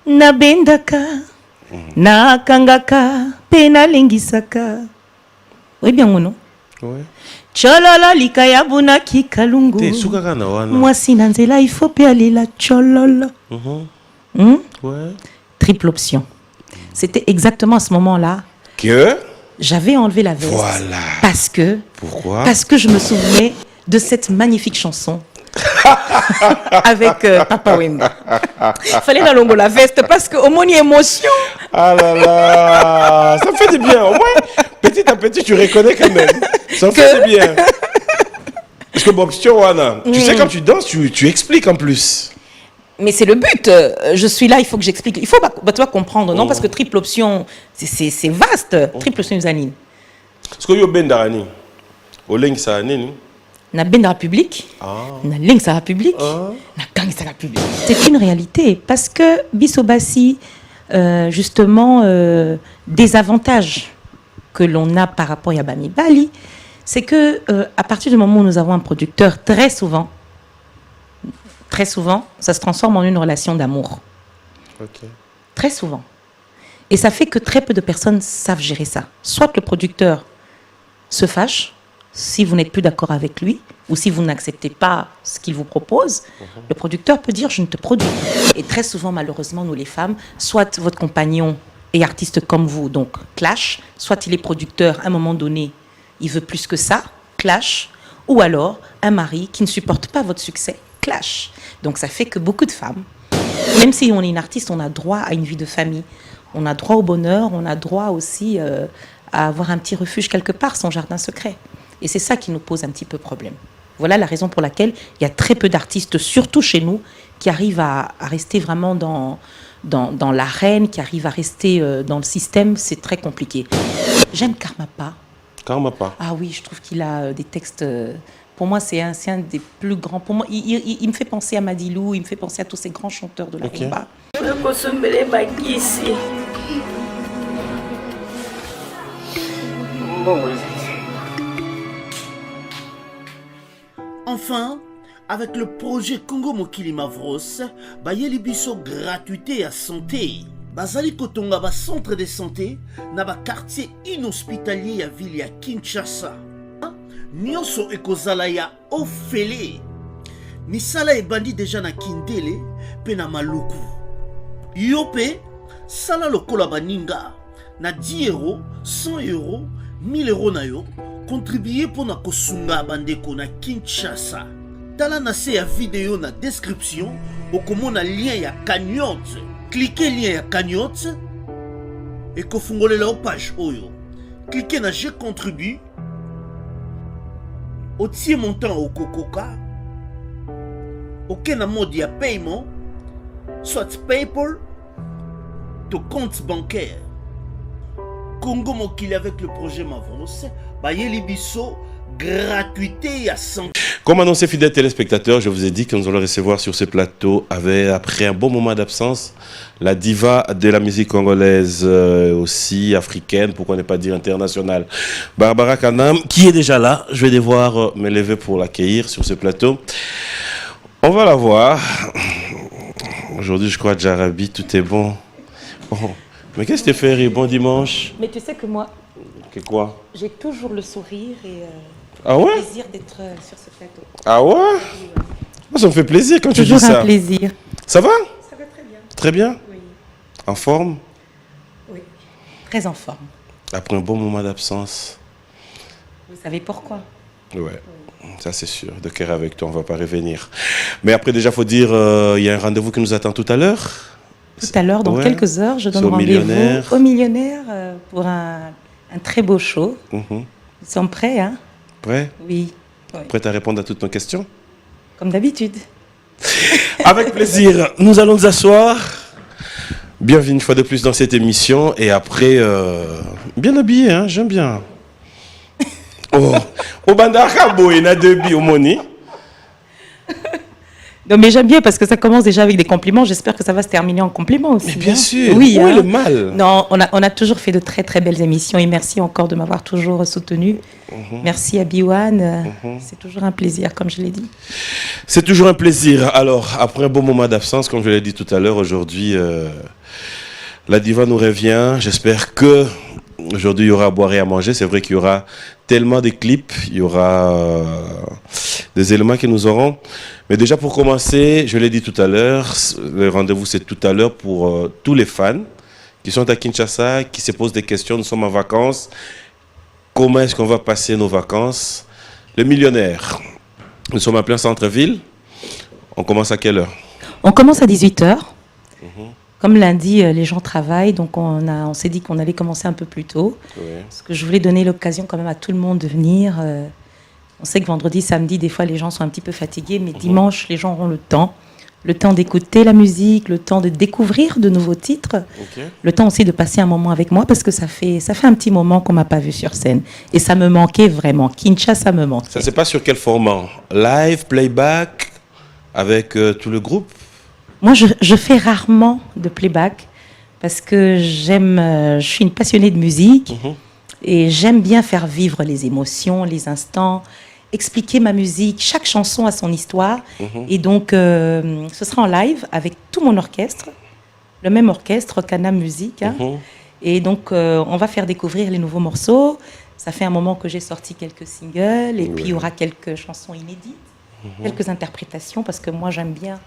Nabendaka, nakangaka, penalengisaka. Oui, bien ou non? Ouais. Chololo likaya bunaki kalungu. Moi si nanzela il faut aller la chololo. Ouais. Triple option. C'était exactement à ce moment-là que j'avais enlevé la veste. Voilà. Parce que. Pourquoi? Parce que je me souvenais de cette magnifique chanson. Avec Papa Wemba. Fallait la longue la veste parce qu'au moins il y a émotion. Ah là là, ça fait du bien. Au moins, petit à petit, tu reconnais quand même. Ça fait du bien. Parce que bon, tu sais quand tu danses, tu expliques en plus. Mais c'est le but. Je suis là, il faut que j'explique. Il faut tu vas comprendre, non? Parce que triple option, c'est vaste. Triple option usanine. Parce que yo ben darani. Oleng sa nini. Na ben la République, na leng sa République, na gang sa République. C'est une réalité parce que Bissobassi, justement, des avantages que l'on a par rapport à Bami Bali, c'est que à partir du moment où nous avons un producteur, très souvent, ça se transforme en une relation d'amour. Okay. Très souvent. Et ça fait que très peu de personnes savent gérer ça. Soit le producteur se fâche, si vous n'êtes plus d'accord avec lui, ou si vous n'acceptez pas ce qu'il vous propose, le producteur peut dire « je ne te produis ». Et très souvent, malheureusement, nous les femmes, soit votre compagnon est artiste comme vous, donc clash, soit il est producteur, à un moment donné, il veut plus que ça, clash, ou alors un mari qui ne supporte pas votre succès, clash. Donc ça fait que beaucoup de femmes, même si on est une artiste, on a droit à une vie de famille, on a droit au bonheur, on a droit aussi à avoir un petit refuge quelque part, son jardin secret. Et c'est ça qui nous pose un petit peu problème. Voilà la raison pour laquelle il y a très peu d'artistes, surtout chez nous, qui arrivent à rester vraiment dans l'arène, qui arrivent à rester dans le système. C'est très compliqué. J'aime Karmapa. Karmapa. Ah oui, je trouve qu'il a des textes... pour moi, c'est un des plus grands. Pour moi, il me fait penser à Madilou, il me fait penser à tous ces grands chanteurs de la rumba. Enfin, avec le projet Congo Mokili Mavros, bayeli biso gratuité à santé. Bazali kotonga ba centre de santé na ba quartier inhospitalier ya ville ya Kinshasa. Nyonso ekozala ya ofele. Misala ebandi déjà na Kindele pe na Maluku. Yope sala lokola baninga na 10 €, 100 €, 1000 € na yo. Contribuer pour na kosunga bandeko na Kinshasa. Tala na se ya vidéo na description okomona lien ya cagnotte. Cliquez lien ya cagnotte et kofungolela page oyo. Cliquez na je contribue. Otie montant au kokoka. Aucun mode ya paiement, soit PayPal, to compte bancaire. Congo Mokili avec le projet Mavros, bayeli biso gratuité à 100. Comme annoncé, fidèles téléspectateurs, je vous ai dit que nous allons recevoir sur ce plateau, après un bon moment d'absence, la diva de la musique congolaise, aussi africaine, pourquoi ne pas dire internationale, Barbara Kanam, qui est déjà là. Je vais devoir me lever pour l'accueillir sur ce plateau. On va la voir. Aujourd'hui, je crois, Jarabi, tout est bon. Oh. Mais qu'est-ce que tu fais rire? Bon dimanche. Mais tu sais que moi, que quoi? J'ai toujours le sourire et ah ouais? le plaisir d'être sur ce plateau. Ah ouais? Moi, ça me fait plaisir quand tu dis ça. Toujours un plaisir. Ça va? Ça va très bien. Très bien? Oui. En forme? Oui, très en forme. Après un bon moment d'absence. Vous savez pourquoi? Ouais. Oui. Ça c'est sûr. De cœur avec toi, on ne va pas revenir. Mais après déjà, il faut dire, il y a un rendez-vous qui nous attend tout à l'heure. Tout à l'heure, dans quelques heures, je donne rendez-vous au Millionnaire pour un très beau show. Ils sont prêts, hein? Prêts? Oui. Prêts à répondre à toutes nos questions? Comme d'habitude. Avec plaisir. Nous allons nous asseoir. Bienvenue une fois de plus dans cette émission. Et après, bien habillé, hein? J'aime bien. Oh, au bandara boy na debi au moni. Non mais j'aime bien parce que ça commence déjà avec des compliments. J'espère que ça va se terminer en compliments aussi. Mais bien sûr. Oui. Où est le mal? Non, on a toujours fait de très très belles émissions et merci encore de m'avoir toujours soutenu. Merci à Biwan. C'est toujours un plaisir, comme je l'ai dit. C'est toujours un plaisir. Alors, après un bon moment d'absence, comme je l'ai dit tout à l'heure, aujourd'hui, La diva nous revient. J'espère que aujourd'hui il y aura à boire et à manger. C'est vrai qu'il y aura tellement de clips, il y aura des éléments que nous aurons. Mais déjà pour commencer, je l'ai dit tout à l'heure, le rendez-vous c'est tout à l'heure pour tous les fans qui sont à Kinshasa, qui se posent des questions. Nous sommes en vacances. Comment est-ce qu'on va passer nos vacances? Le millionnaire. Nous sommes en plein centre-ville. On commence à quelle heure? On commence à 18h. Comme lundi, les gens travaillent, donc on s'est dit qu'on allait commencer un peu plus tôt. Oui. Parce que je voulais donner l'occasion quand même à tout le monde de venir. On sait que vendredi, samedi, des fois, les gens sont un petit peu fatigués, mais dimanche, les gens auront le temps. Le temps d'écouter la musique, le temps de découvrir de nouveaux titres, le temps aussi de passer un moment avec moi, parce que ça fait un petit moment qu'on ne m'a pas vu sur scène. Et ça me manquait vraiment. Kinshasa, ça me manquait. Ça se passe sur quel format? Live, playback, avec tout le groupe? Moi, je fais rarement de playback, parce que je suis une passionnée de musique, et j'aime bien faire vivre les émotions, les instants, expliquer ma musique. Chaque chanson a son histoire. Et donc, ce sera en live avec tout mon orchestre, le même orchestre, Canam Musique. Et donc, on va faire découvrir les nouveaux morceaux. Ça fait un moment que j'ai sorti quelques singles. Et puis, il y aura quelques chansons inédites, quelques interprétations, parce que moi, j'aime bien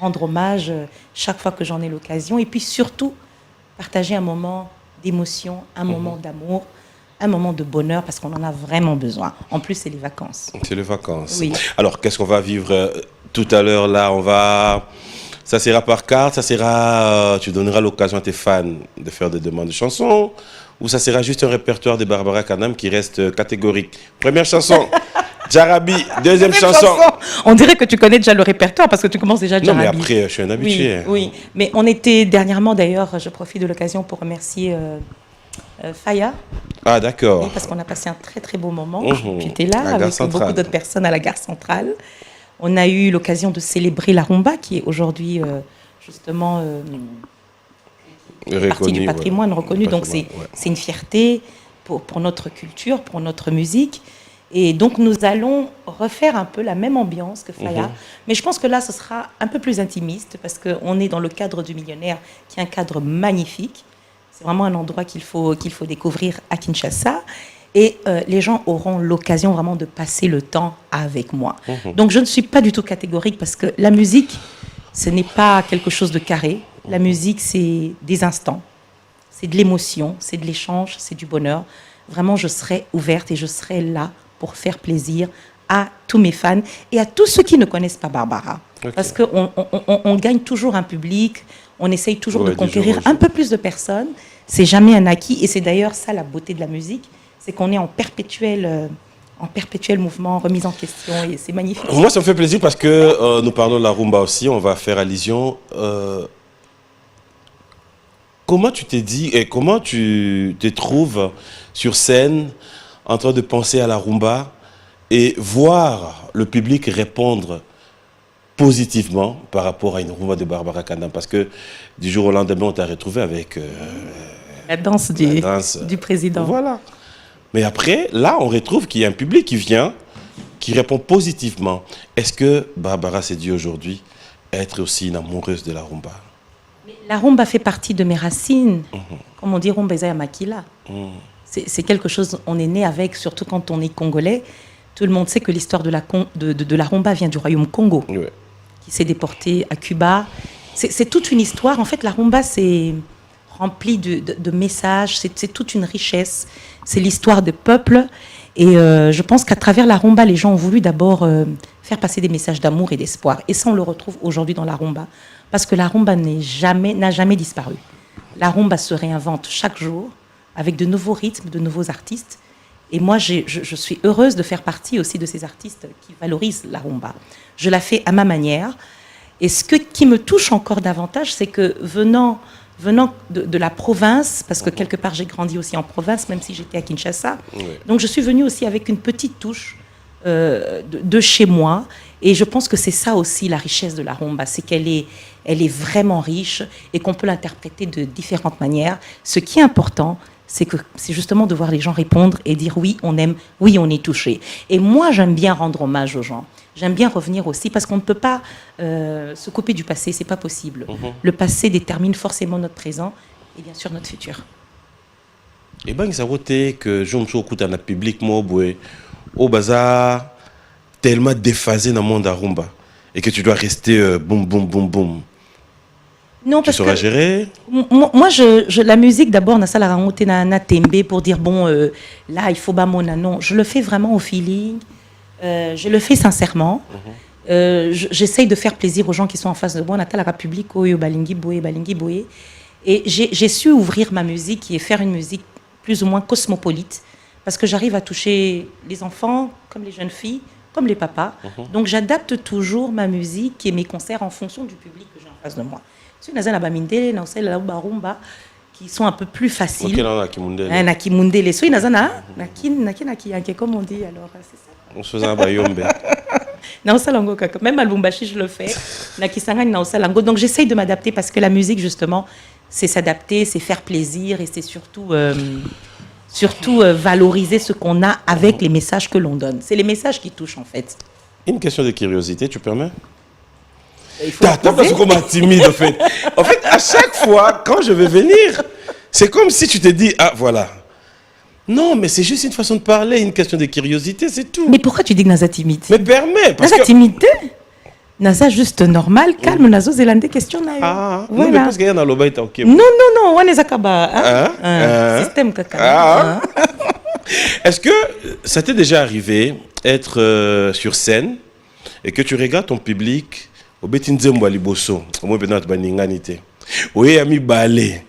rendre hommage chaque fois que j'en ai l'occasion. Et puis, surtout, partager un moment d'émotion, un moment d'amour, un moment de bonheur, parce qu'on en a vraiment besoin. En plus, c'est les vacances. C'est les vacances. Oui. Alors, qu'est-ce qu'on va vivre tout à l'heure là? Ça sera par carte, ça sera... tu donneras l'occasion à tes fans de faire des demandes de chansons, ou ça sera juste un répertoire de Barbara Kanam qui reste catégorique? Première chanson, Jarabi. Deuxième chanson. On dirait que tu connais déjà le répertoire, parce que tu commences déjà Jarabi. Non, mais après, je suis un habitué. Oui. Mais on était dernièrement, d'ailleurs, je profite de l'occasion pour remercier... Faya. Ah, d'accord. Oui, parce qu'on a passé un très très beau moment. Tu étais là La avec beaucoup d'autres personnes à la gare centrale. On a eu l'occasion de célébrer la rumba, qui est aujourd'hui justement partie du patrimoine reconnu. Donc c'est une fierté pour notre culture, pour notre musique. Et donc nous allons refaire un peu la même ambiance que Faya. Mais je pense que là, ce sera un peu plus intimiste, parce qu'on est dans le cadre du Millionnaire, qui est un cadre magnifique. C'est vraiment un endroit qu'il faut découvrir à Kinshasa. Et les gens auront l'occasion vraiment de passer le temps avec moi. Donc je ne suis pas du tout catégorique, parce que la musique, ce n'est pas quelque chose de carré. La musique, c'est des instants. C'est de l'émotion, c'est de l'échange, c'est du bonheur. Vraiment, je serai ouverte et je serai là pour faire plaisir à tous mes fans et à tous ceux qui ne connaissent pas Barbara. Parce qu'on gagne toujours un public, on essaye toujours de conquérir un peu plus de personnes. C'est jamais un acquis, et c'est d'ailleurs ça la beauté de la musique, c'est qu'on est en perpétuel mouvement, remise en question, et c'est magnifique. Moi, ça me fait plaisir parce que nous parlons de la rumba aussi, on va faire allusion. Comment tu t'es dit et comment tu te trouves sur scène en train de penser à la rumba et voir le public répondre positivement par rapport à une rumba de Barbara Kanam? Parce que du jour au lendemain, on t'a retrouvé avec la danse du président. Voilà. Mais après, là, on retrouve qu'il y a un public qui vient, qui répond positivement. Est-ce que Barbara s'est dit aujourd'hui être aussi une amoureuse de la rumba? La rumba fait partie de mes racines. Comme on dit, rumba ya makila. C'est quelque chose, on est né avec, surtout quand on est congolais. Tout le monde sait que l'histoire de la rumba vient du royaume Congo, qui s'est déporté à Cuba. C'est toute une histoire. En fait, la rumba, c'est rempli de messages, c'est toute une richesse. C'est l'histoire des peuples. Et je pense qu'à travers la rumba, les gens ont voulu d'abord faire passer des messages d'amour et d'espoir. Et ça, on le retrouve aujourd'hui dans la rumba. Parce que la rumba n'a jamais disparu. La rumba se réinvente chaque jour avec de nouveaux rythmes, de nouveaux artistes. Et moi, je suis heureuse de faire partie aussi de ces artistes qui valorisent la rumba. Je la fais à ma manière. Et ce qui me touche encore davantage, c'est que venant de la province, parce que quelque part j'ai grandi aussi en province, même si j'étais à Kinshasa, donc je suis venue aussi avec une petite touche de chez moi. Et je pense que c'est ça aussi la richesse de la rumba, c'est elle est vraiment riche et qu'on peut l'interpréter de différentes manières. Ce qui est important, c'est justement de voir les gens répondre et dire oui, on aime, oui, on est touché. Et moi, j'aime bien rendre hommage aux gens. J'aime bien revenir aussi parce qu'on ne peut pas se couper du passé, c'est pas possible. Le passé détermine forcément notre présent et bien sûr notre futur. Et bien, ça voté que je me suis écouté dans le public, moi, au bazar, tellement déphasé dans le monde à rumba. Et que tu dois rester boum, boum, boum, boum. Non, Tu parce sauras que gérer? moi la musique d'abord, na ça la raconter na tembe pour dire bon, là il faut pas mon non. Je le fais vraiment au feeling. Je le fais sincèrement. J'essaye de faire plaisir aux gens qui sont en face de moi. Nata la République, oyo balingi boye. Et j'ai su ouvrir ma musique et faire une musique plus ou moins cosmopolite parce que j'arrive à toucher les enfants comme les jeunes filles, comme les papas. Donc j'adapte toujours ma musique et mes concerts en fonction du public que j'ai en face de moi. Si on a la bamindele, na osela la barumba qui sont un peu plus faciles. Ok, là, Kimundele. Na kimundele. So ina zana na comme on dit alors c'est ça. On se faisait un bayombe. Na osalango kaka. Même Albumbashi je le fais. Na kisangani na osalango. Donc j'essaye de m'adapter parce que la musique justement c'est s'adapter, c'est faire plaisir et c'est surtout valoriser ce qu'on a avec les messages que l'on donne. C'est les messages qui touchent en fait. Une question de curiosité, tu permets? Il faut T'as parce qu'on m'a timide en fait. En fait, à chaque fois, quand je vais venir, c'est comme si tu te dis, ah voilà. Non, mais c'est juste une façon de parler, une question de curiosité, c'est tout. Mais pourquoi tu dis que Naza timide? Mais permets, parce Naza que... timide? Naza juste normal, calme, Nazo zélande question na yo. Ah, Voilà. non, mais parce qu'il y a dans le bail, t'as ok. Non, on est zakaba. Système kaka. Est-ce que ça t'est déjà arrivé être sur scène et que tu regardes ton public au betinzembo aliboso, au moins pendant baninganité. Oui, ami balé.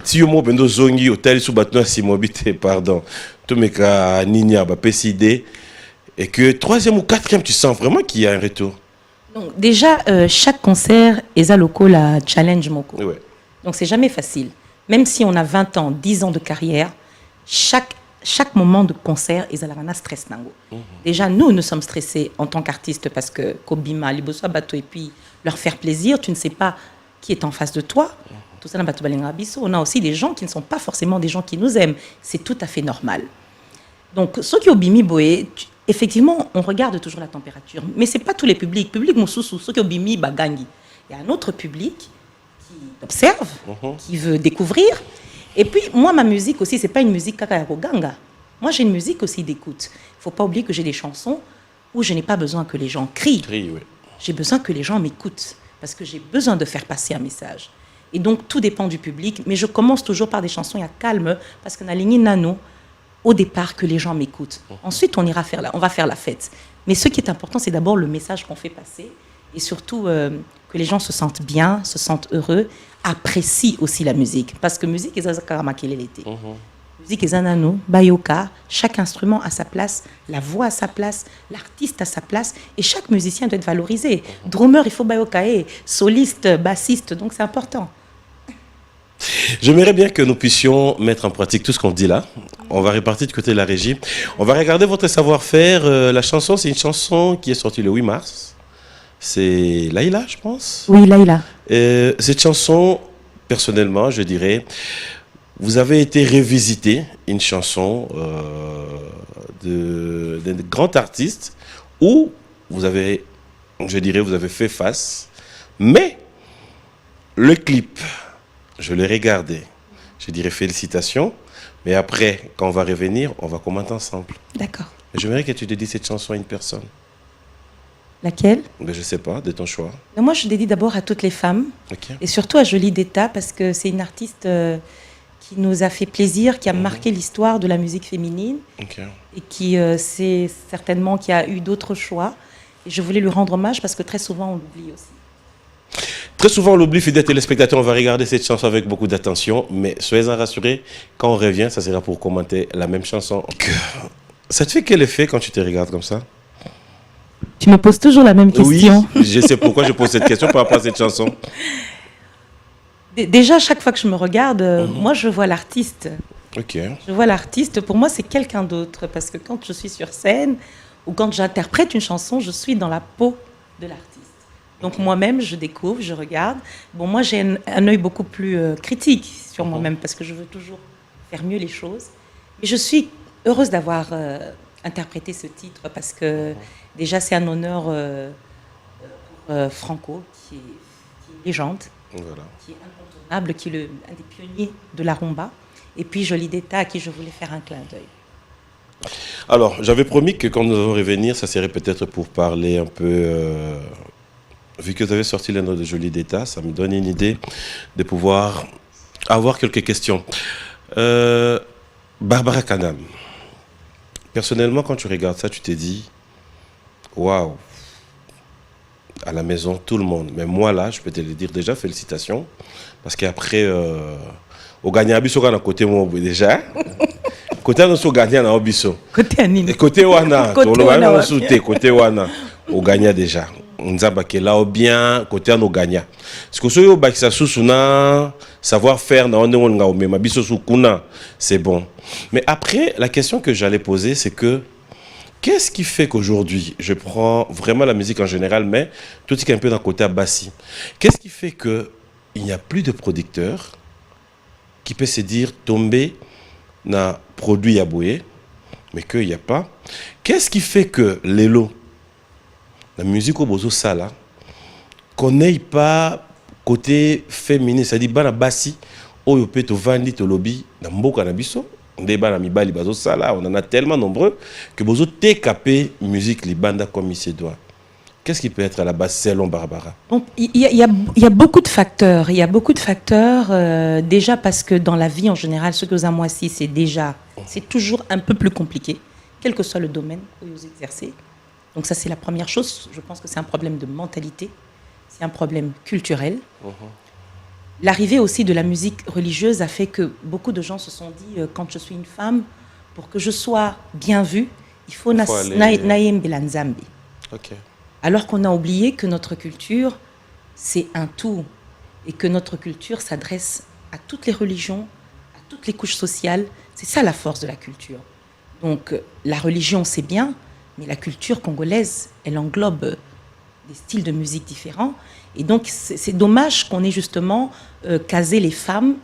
Si yo mo pendo zongi au tel sous batno simobité, pardon. Tout meka ninia ba PCD et que troisième ou quatrième tu sens vraiment qu'il y a un retour. Donc déjà chaque concert est à loco la challenge moko. Ouais. Donc c'est jamais facile. Même si on a 20 ans, 10 ans de carrière, chaque moment de concert est à la stress nango. Déjà nous sommes stressés en tant qu'artistes parce que Kobima, Liboso Bato et puis leur faire plaisir, tu ne sais pas qui est en face de toi. Tout ça, on a aussi des gens qui ne sont pas forcément des gens qui nous aiment. C'est tout à fait normal. Donc, ceux qui ont bimi boé, effectivement, on regarde toujours la température. Mais ce n'est pas tous les publics. Public Moussoussou, ceux qui ont bimi bagangi. Il y a un autre public qui observe, qui veut découvrir. Et puis, moi, ma musique aussi, ce n'est pas une musique kakayagoganga. Moi, j'ai une musique aussi d'écoute. Il ne faut pas oublier que j'ai des chansons où je n'ai pas besoin que les gens crient. Oui. J'ai besoin que les gens m'écoutent parce que j'ai besoin de faire passer un message. Et donc, tout dépend du public. Mais je commence toujours par des chansons à calme parce qu'on a ligné nano au départ que les gens m'écoutent. Ensuite, on va faire la fête. Mais ce qui est important, c'est d'abord le message qu'on fait passer et surtout que les gens se sentent bien, se sentent heureux, apprécient aussi la musique. Parce que musique, c'est l'été. Musique est nano, bayoka, chaque instrument a sa place, la voix a sa place, l'artiste a sa place et chaque musicien doit être valorisé. Drummer, il faut bayoka, soliste, bassiste, donc c'est important. J'aimerais bien que nous puissions mettre en pratique tout ce qu'on dit là. On va répartir du côté de la régie. On va regarder votre savoir-faire. La chanson, c'est une chanson qui est sortie le 8 mars. C'est Laïla, je pense. Oui, Laïla. Cette chanson, personnellement, je dirais, vous avez été revisiter une chanson d'un grand artiste où vous avez, je dirais, vous avez fait face. Mais le clip, je l'ai regardé. Je dirais félicitations. Mais après, quand on va revenir, on va commenter ensemble. D'accord. J'aimerais que tu dédies cette chanson à une personne. Laquelle? Mais je ne sais pas, de ton choix. Mais moi, je dédie d'abord à toutes les femmes. Okay. Et surtout à Jolie Detta parce que c'est une artiste qui nous a fait plaisir, qui a marqué l'histoire de la musique féminine. Okay. Et qui c'est certainement qui a eu d'autres choix. Et je voulais lui rendre hommage parce que très souvent, on l'oublie aussi. Très souvent, on l'oublie, fidèles téléspectateurs, on va regarder cette chanson avec beaucoup d'attention, mais soyez-en rassurés, quand on revient, ça sera pour commenter la même chanson. Ça te fait quel effet quand tu te regardes comme ça? Tu me poses toujours la même question. Oui, je sais pourquoi je pose cette question par rapport à cette chanson. Déjà, chaque fois que je me regarde, moi, je vois l'artiste. Ok. Je vois l'artiste, pour moi, c'est quelqu'un d'autre, parce que quand je suis sur scène, ou quand j'interprète une chanson, je suis dans la peau de l'artiste. Donc moi-même, je découvre, je regarde. Bon, moi, j'ai un œil beaucoup plus critique sur moi-même parce que je veux toujours faire mieux les choses. Et je suis heureuse d'avoir interprété ce titre parce que déjà, c'est un honneur pour Franco, qui est une légende, Voilà. qui est incontournable, qui est un des pionniers de la rumba. Et puis Jolie d'État, à qui je voulais faire un clin d'œil. Alors, j'avais promis que quand nous allons revenir, ça serait peut-être pour parler un peu... vu que vous avez sorti l'un de Jolie d'État, ça me donne une idée de pouvoir avoir quelques questions. Barbara Kanam, personnellement, quand tu regardes ça, tu te dis, waouh, à la maison, tout le monde. Mais moi, là, je peux te le dire déjà, félicitations. Parce qu'après, au gagnant, biso à côté, moi, déjà. Côté nous gagnant, na biso. Côté Anine. Côté Wana, Côté Wana, au gagnant déjà. On a là bien côté nos gagnants. Ce que ce bakisa susuna savoir faire na on nga mais ma biso sukuna, c'est bon. Mais après la question que j'allais poser c'est que qu'est-ce qui fait qu'aujourd'hui, je prends vraiment la musique en général mais tout ce qui est un peu d'un côté Abassi. Qu'est-ce qui fait que il n'y a plus de producteurs qui peut se dire tomber na produit yaboué mais qu'il n'y a pas. Qu'est-ce qui fait que l'élo la musique au bozo sala qu'on n'ait pas côté féminin, c'est-à-dire bana bassi oyo pe to vandi to lobby na mboka na biso ndé bana mibali bazo sala on en a tellement nombreux que bozo TKP musique libanda comme il se doit. Qu'est-ce qui peut être à la base selon Barbara? Donc, il y a beaucoup de facteurs. Il y a beaucoup de facteurs déjà parce que dans la vie en général, ce que vous avez moi ici, c'est toujours un peu plus compliqué, quel que soit le domaine où vous exercez. Donc ça, c'est la première chose. Je pense que c'est un problème de mentalité. C'est un problème culturel. L'arrivée aussi de la musique religieuse a fait que beaucoup de gens se sont dit, quand je suis une femme, pour que je sois bien vue, il faut naïm belanzambi. Alors qu'on a oublié que notre culture, c'est un tout. Et que notre culture s'adresse à toutes les religions, à toutes les couches sociales. C'est ça la force de la culture. Donc la religion, c'est bien, mais la culture congolaise, elle englobe des styles de musique différents. Et donc, c'est dommage qu'on ait justement casé les femmes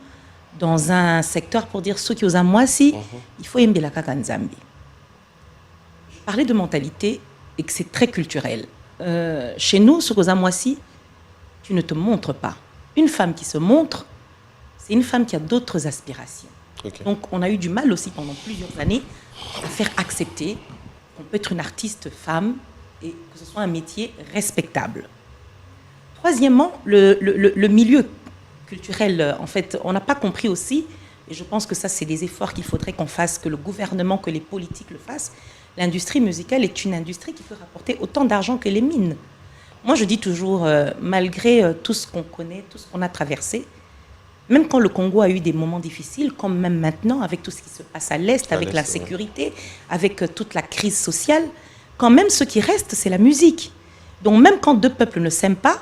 dans un secteur pour dire ceux qui osent à moi si, il faut aimer la kakanzambi. Je parlais de mentalité et que c'est très culturel. Chez nous, ceux qui osent à moi si, tu ne te montres pas. Une femme qui se montre, c'est une femme qui a d'autres aspirations. Donc, on a eu du mal aussi pendant plusieurs années à faire accepter qu'on peut être une artiste femme et que ce soit un métier respectable. Troisièmement, le milieu culturel, en fait, on n'a pas compris aussi, et je pense que ça, c'est des efforts qu'il faudrait qu'on fasse, que le gouvernement, que les politiques le fassent. L'industrie musicale est une industrie qui peut rapporter autant d'argent que les mines. Moi, je dis toujours, malgré tout ce qu'on connaît, tout ce qu'on a traversé, même quand le Congo a eu des moments difficiles, comme même maintenant, avec tout ce qui se passe à l'Est, avec l'insécurité, avec toute la crise sociale, quand même ce qui reste, c'est la musique. Donc même quand deux peuples ne s'aiment pas,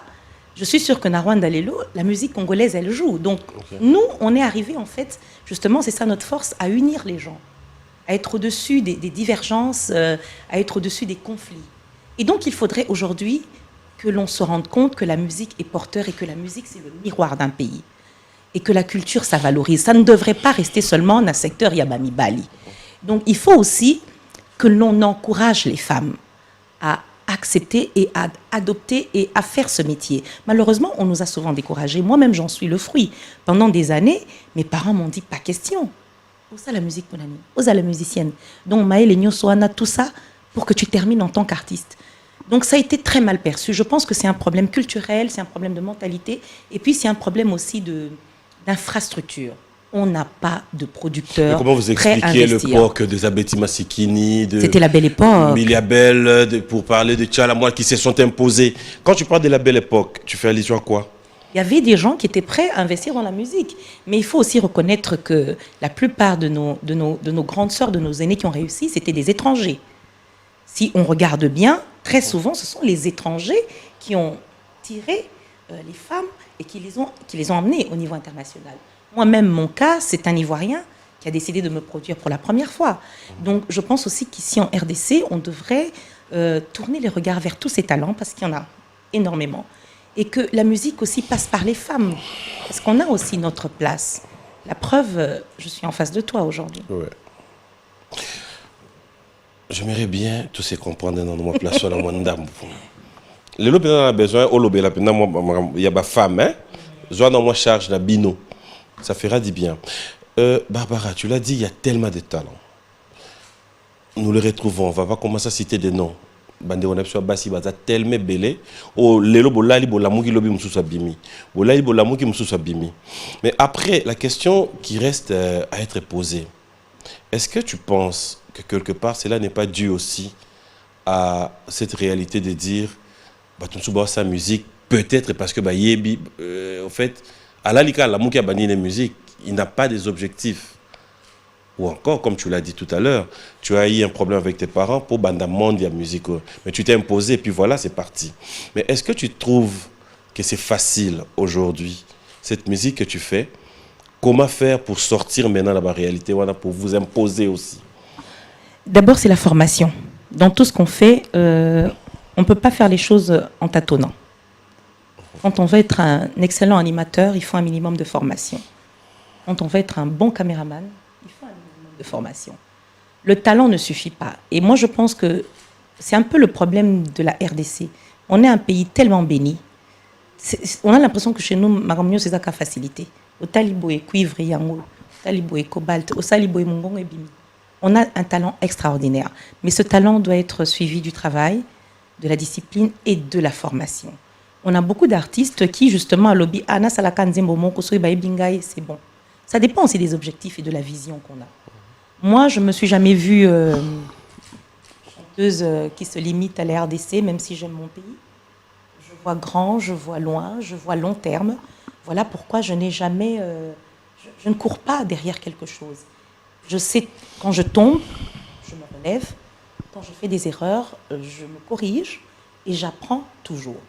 je suis sûre que na Rwanda Lelo, la musique congolaise, elle joue. Donc nous, on est arrivés, en fait, justement, c'est ça notre force, à unir les gens, à être au-dessus des divergences, à être au-dessus des conflits. Et donc il faudrait aujourd'hui que l'on se rende compte que la musique est porteur et que la musique, c'est le miroir d'un pays. Et que la culture, ça valorise. Ça ne devrait pas rester seulement dans un secteur Yabami Bali. Donc, il faut aussi que l'on encourage les femmes à accepter et à adopter et à faire ce métier. Malheureusement, on nous a souvent découragés. Moi-même, j'en suis le fruit. Pendant des années, mes parents m'ont dit, pas question. Où ça la musique, mon ami? Où ça la musicienne? Donc, Maël et Nyosoana, tout ça, pour que tu termines en tant qu'artiste. Donc ça a été très mal perçu. Je pense que c'est un problème culturel, c'est un problème de mentalité, et puis c'est un problème aussi d'infrastructure. On n'a pas de producteurs. Comment vous expliquez l'époque des Abeti Masikini, c'était la belle époque. Miliabel, pour parler de Tchalamois qui se sont imposés. Quand tu parles de la belle époque, tu fais allusion à quoi? Il y avait des gens qui étaient prêts à investir dans la musique. Mais il faut aussi reconnaître que la plupart de nos grandes sœurs, de nos aînés qui ont réussi, c'était des étrangers. Si on regarde bien, très souvent, ce sont les étrangers qui ont tiré les femmes et qui les ont emmenées au niveau international. Moi-même, mon cas, c'est un Ivoirien qui a décidé de me produire pour la première fois. Donc, je pense aussi qu'ici, en RDC, on devrait tourner les regards vers tous ces talents, parce qu'il y en a énormément. Et que la musique aussi passe par les femmes. Parce qu'on a aussi notre place. La preuve, je suis en face de toi aujourd'hui. Ouais. J'aimerais bien tous ces comprendre dans mon place sur la mandam. Les lobes ont besoin au lobby la pena il y a ba femme hein. Joie dans moi charge la bino. Ça fera du bien. Barbara, tu l'as dit, il y a tellement de talents. Nous les retrouvons, on va pas commencer à citer des noms. Bande on a sur basi baza tellement belé o lelo bolali bolamuki lobi mususa bimi. Bolali bolamuki mususa bimi. Mais après la question qui reste à être posée. Est-ce que tu penses que quelque part cela n'est pas dû aussi à cette réalité de dire bah tu souba sa musique peut-être parce que bah yebi en fait à la lika la muki a banni les musiques, il n'a pas des objectifs. Ou encore, comme tu l'as dit tout à l'heure, tu as eu un problème avec tes parents pour banda mondia musique. Mais tu t'es imposé et puis voilà, c'est parti. Mais est-ce que tu trouves que c'est facile aujourd'hui, cette musique que tu fais? Comment faire pour sortir maintenant de la réalité, pour vous imposer aussi? D'abord, c'est la formation. Dans tout ce qu'on fait, on ne peut pas faire les choses en tâtonnant. Quand on veut être un excellent animateur, il faut un minimum de formation. Quand on veut être un bon caméraman, il faut un minimum de formation. Le talent ne suffit pas. Et moi, je pense que c'est un peu le problème de la RDC. On est un pays tellement béni. On a l'impression que chez nous, Maramio, c'est ça qui a facilité. Au Talibo et cuivre et yango, au Talibo et cobalt, au Salibo et mongon et bimi. On a un talent extraordinaire. Mais ce talent doit être suivi du travail, de la discipline et de la formation. On a beaucoup d'artistes qui, justement, à l'obbi, Ana Salakan Zembomo, Kosoe Bae Bingaï, c'est bon. Ça dépend aussi des objectifs et de la vision qu'on a. Moi, je ne me suis jamais vue chanteuse qui se limite à la RDC, même si j'aime mon pays. Je vois grand, je vois loin, je vois long terme. Voilà pourquoi je n'ai jamais... je ne cours pas derrière quelque chose. Je sais, quand je tombe, je me relève. Quand je fais des erreurs, je me corrige et j'apprends toujours.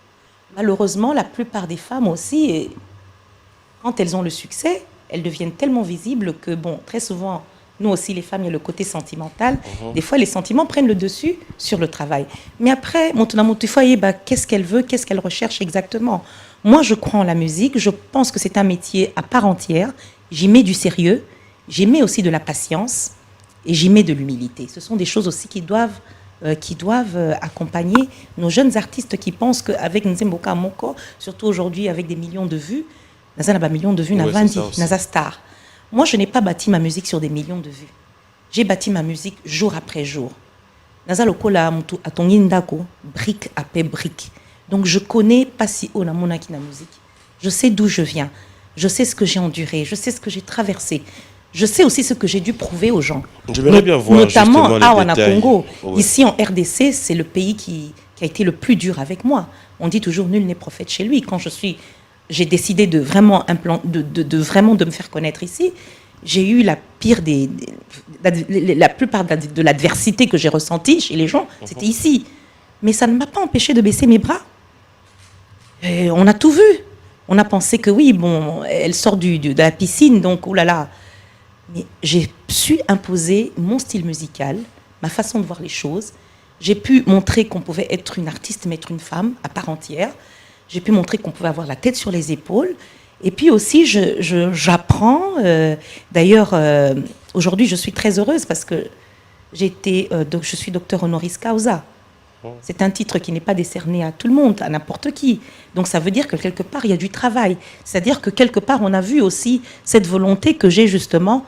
Malheureusement, la plupart des femmes aussi, quand elles ont le succès, elles deviennent tellement visibles que, bon, très souvent, nous aussi, les femmes, il y a le côté sentimental. Des fois, les sentiments prennent le dessus sur le travail. Mais après, qu'est-ce qu'elle veut, qu'est-ce qu'elle recherche exactement? Moi, je crois en la musique. Je pense que c'est un métier à part entière. J'y mets du sérieux. J'y mets aussi de la patience. Et j'y mets de l'humilité. Ce sont des choses aussi qui doivent accompagner nos jeunes artistes qui pensent qu'avec Nzemboka Moko, surtout aujourd'hui avec des millions de vues, Naza n'a pas millions de vues, Naza star. Moi, je n'ai pas bâti ma musique sur des millions de vues. J'ai bâti ma musique jour après jour. Naza lokola mutu atongindako, brique après brique. Donc, je connais pas si haut na monaki na musique. Je sais d'où je viens. Je sais ce que j'ai enduré. Je sais ce que j'ai traversé. Je sais aussi ce que j'ai dû prouver aux gens. J'aimerais bien voir notamment justement les à détails. Congo. Ouais. Ici, en RDC, c'est le pays qui a été le plus dur avec moi. On dit toujours nul n'est prophète chez lui. Quand j'ai décidé de vraiment de me faire connaître ici, j'ai eu la plupart de l'adversité que j'ai ressentie chez les gens, c'était ici. Mais ça ne m'a pas empêché de baisser mes bras. Et on a tout vu. On a pensé que oui, bon, elle sort de la piscine, donc oulala. Mais j'ai su imposer mon style musical, ma façon de voir les choses. J'ai pu montrer qu'on pouvait être une artiste, mais être une femme à part entière. J'ai pu montrer qu'on pouvait avoir la tête sur les épaules. Et puis aussi, j'apprends. D'ailleurs, aujourd'hui, je suis très heureuse parce que je suis docteur honoris causa. C'est un titre qui n'est pas décerné à tout le monde, à n'importe qui. Donc ça veut dire que quelque part, il y a du travail. C'est-à-dire que quelque part, on a vu aussi cette volonté que j'ai justement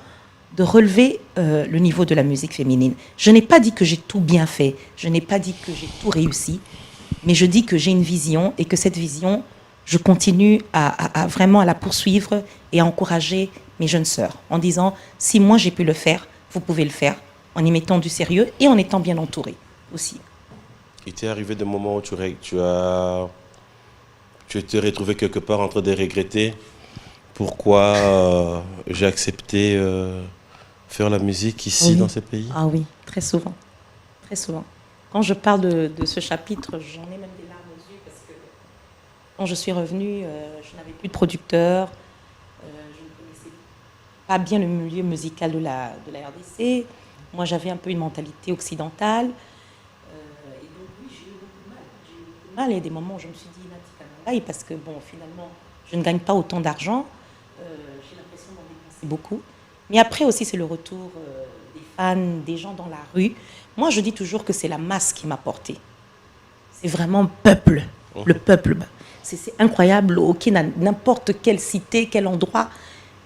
de relever le niveau de la musique féminine. Je n'ai pas dit que j'ai tout bien fait. Je n'ai pas dit que j'ai tout réussi. Mais je dis que j'ai une vision et que cette vision, je continue à vraiment à la poursuivre et à encourager mes jeunes sœurs en disant, si moi j'ai pu le faire, vous pouvez le faire en y mettant du sérieux et en étant bien entouré aussi. Il t'est arrivé des moments où tu t'es retrouvé quelque part en train de regretter pourquoi j'ai accepté faire la musique ici dans ce pays? Ah oui, très souvent. Très souvent. Quand je parle de ce chapitre, j'en ai même des larmes aux yeux parce que quand je suis revenue, je n'avais plus de producteur, je ne connaissais pas bien le milieu musical de la RDC. Moi, j'avais un peu une mentalité occidentale. Et donc, oui, j'ai eu beaucoup de mal. J'ai eu beaucoup de mal. Il y a des moments où je me suis dit, parce que bon, finalement, je ne gagne pas autant d'argent. J'ai l'impression d'en dépenser beaucoup. Mais après aussi, c'est le retour des fans, des gens dans la rue. Moi, je dis toujours que c'est la masse qui m'a porté. C'est vraiment le peuple. C'est incroyable. Ok, n'importe quelle cité, quel endroit,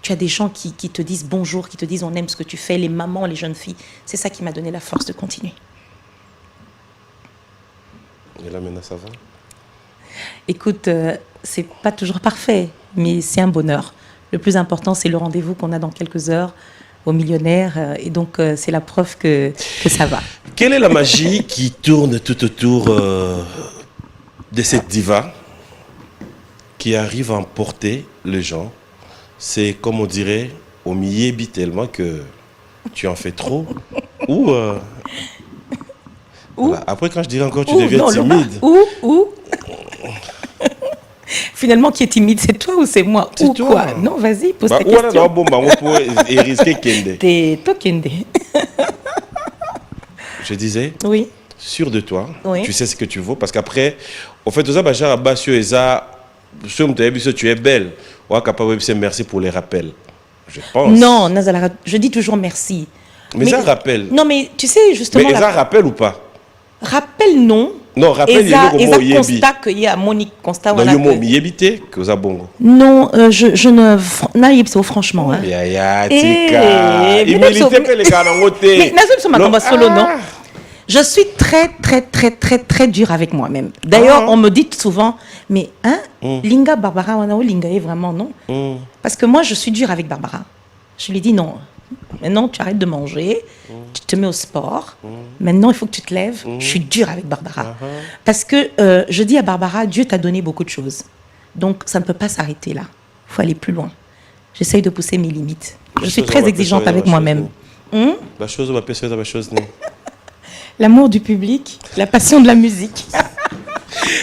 tu as des gens qui te disent bonjour, qui te disent on aime ce que tu fais, les mamans, les jeunes filles. C'est ça qui m'a donné la force de continuer. Et là, maintenant, ça va? Écoute, c'est pas toujours parfait, mais c'est un bonheur. Le plus important, c'est le rendez-vous qu'on a dans quelques heures au Millionnaire. Et donc, c'est la preuve que ça va. Quelle est la magie qui tourne tout autour de cette diva qui arrive à emporter les gens? C'est comme on dirait, au milieu tellement que tu en fais trop. Ou voilà. Après, quand je dirais encore, tu deviens timide. Ou finalement, qui est timide, c'est toi ou c'est moi? C'est ou toi. Quoi? Non, vas-y, pose ta question. On pourrait risquer Kende. T'es toi, Kende. Je disais, Oui. sûr de toi, Oui. tu sais ce que tu vaux, parce qu'après, au fait, tu es belle. On est capable de dire merci pour les rappels. Je pense. Non, Nazala, je dis toujours merci. Mais ça rappelle. Non, mais tu sais, justement. Mais ça rappelle ou pas? Rappel, non. Non, rappel, il y a le mot constat qu'il y a Monique constat. Non, il y a le mot yébité que vous avez bongo. Non, je ne. Non, franchement. Hein. Je suis très, très, très, très, très dure avec moi-même. D'ailleurs, on me dit souvent, mais hein, Linga Barbara, Linga est vraiment non. Parce que moi, je suis dure avec Barbara. Je lui dis non. Maintenant, tu arrêtes de manger, tu te mets au sport. Maintenant, il faut que tu te lèves. Je suis dure avec Barbara. Parce que je dis à Barbara, Dieu t'a donné beaucoup de choses. Donc, ça ne peut pas s'arrêter là. Il faut aller plus loin. J'essaye de pousser mes limites. Je suis très exigeante avec moi-même. L'amour du public, la passion de la musique.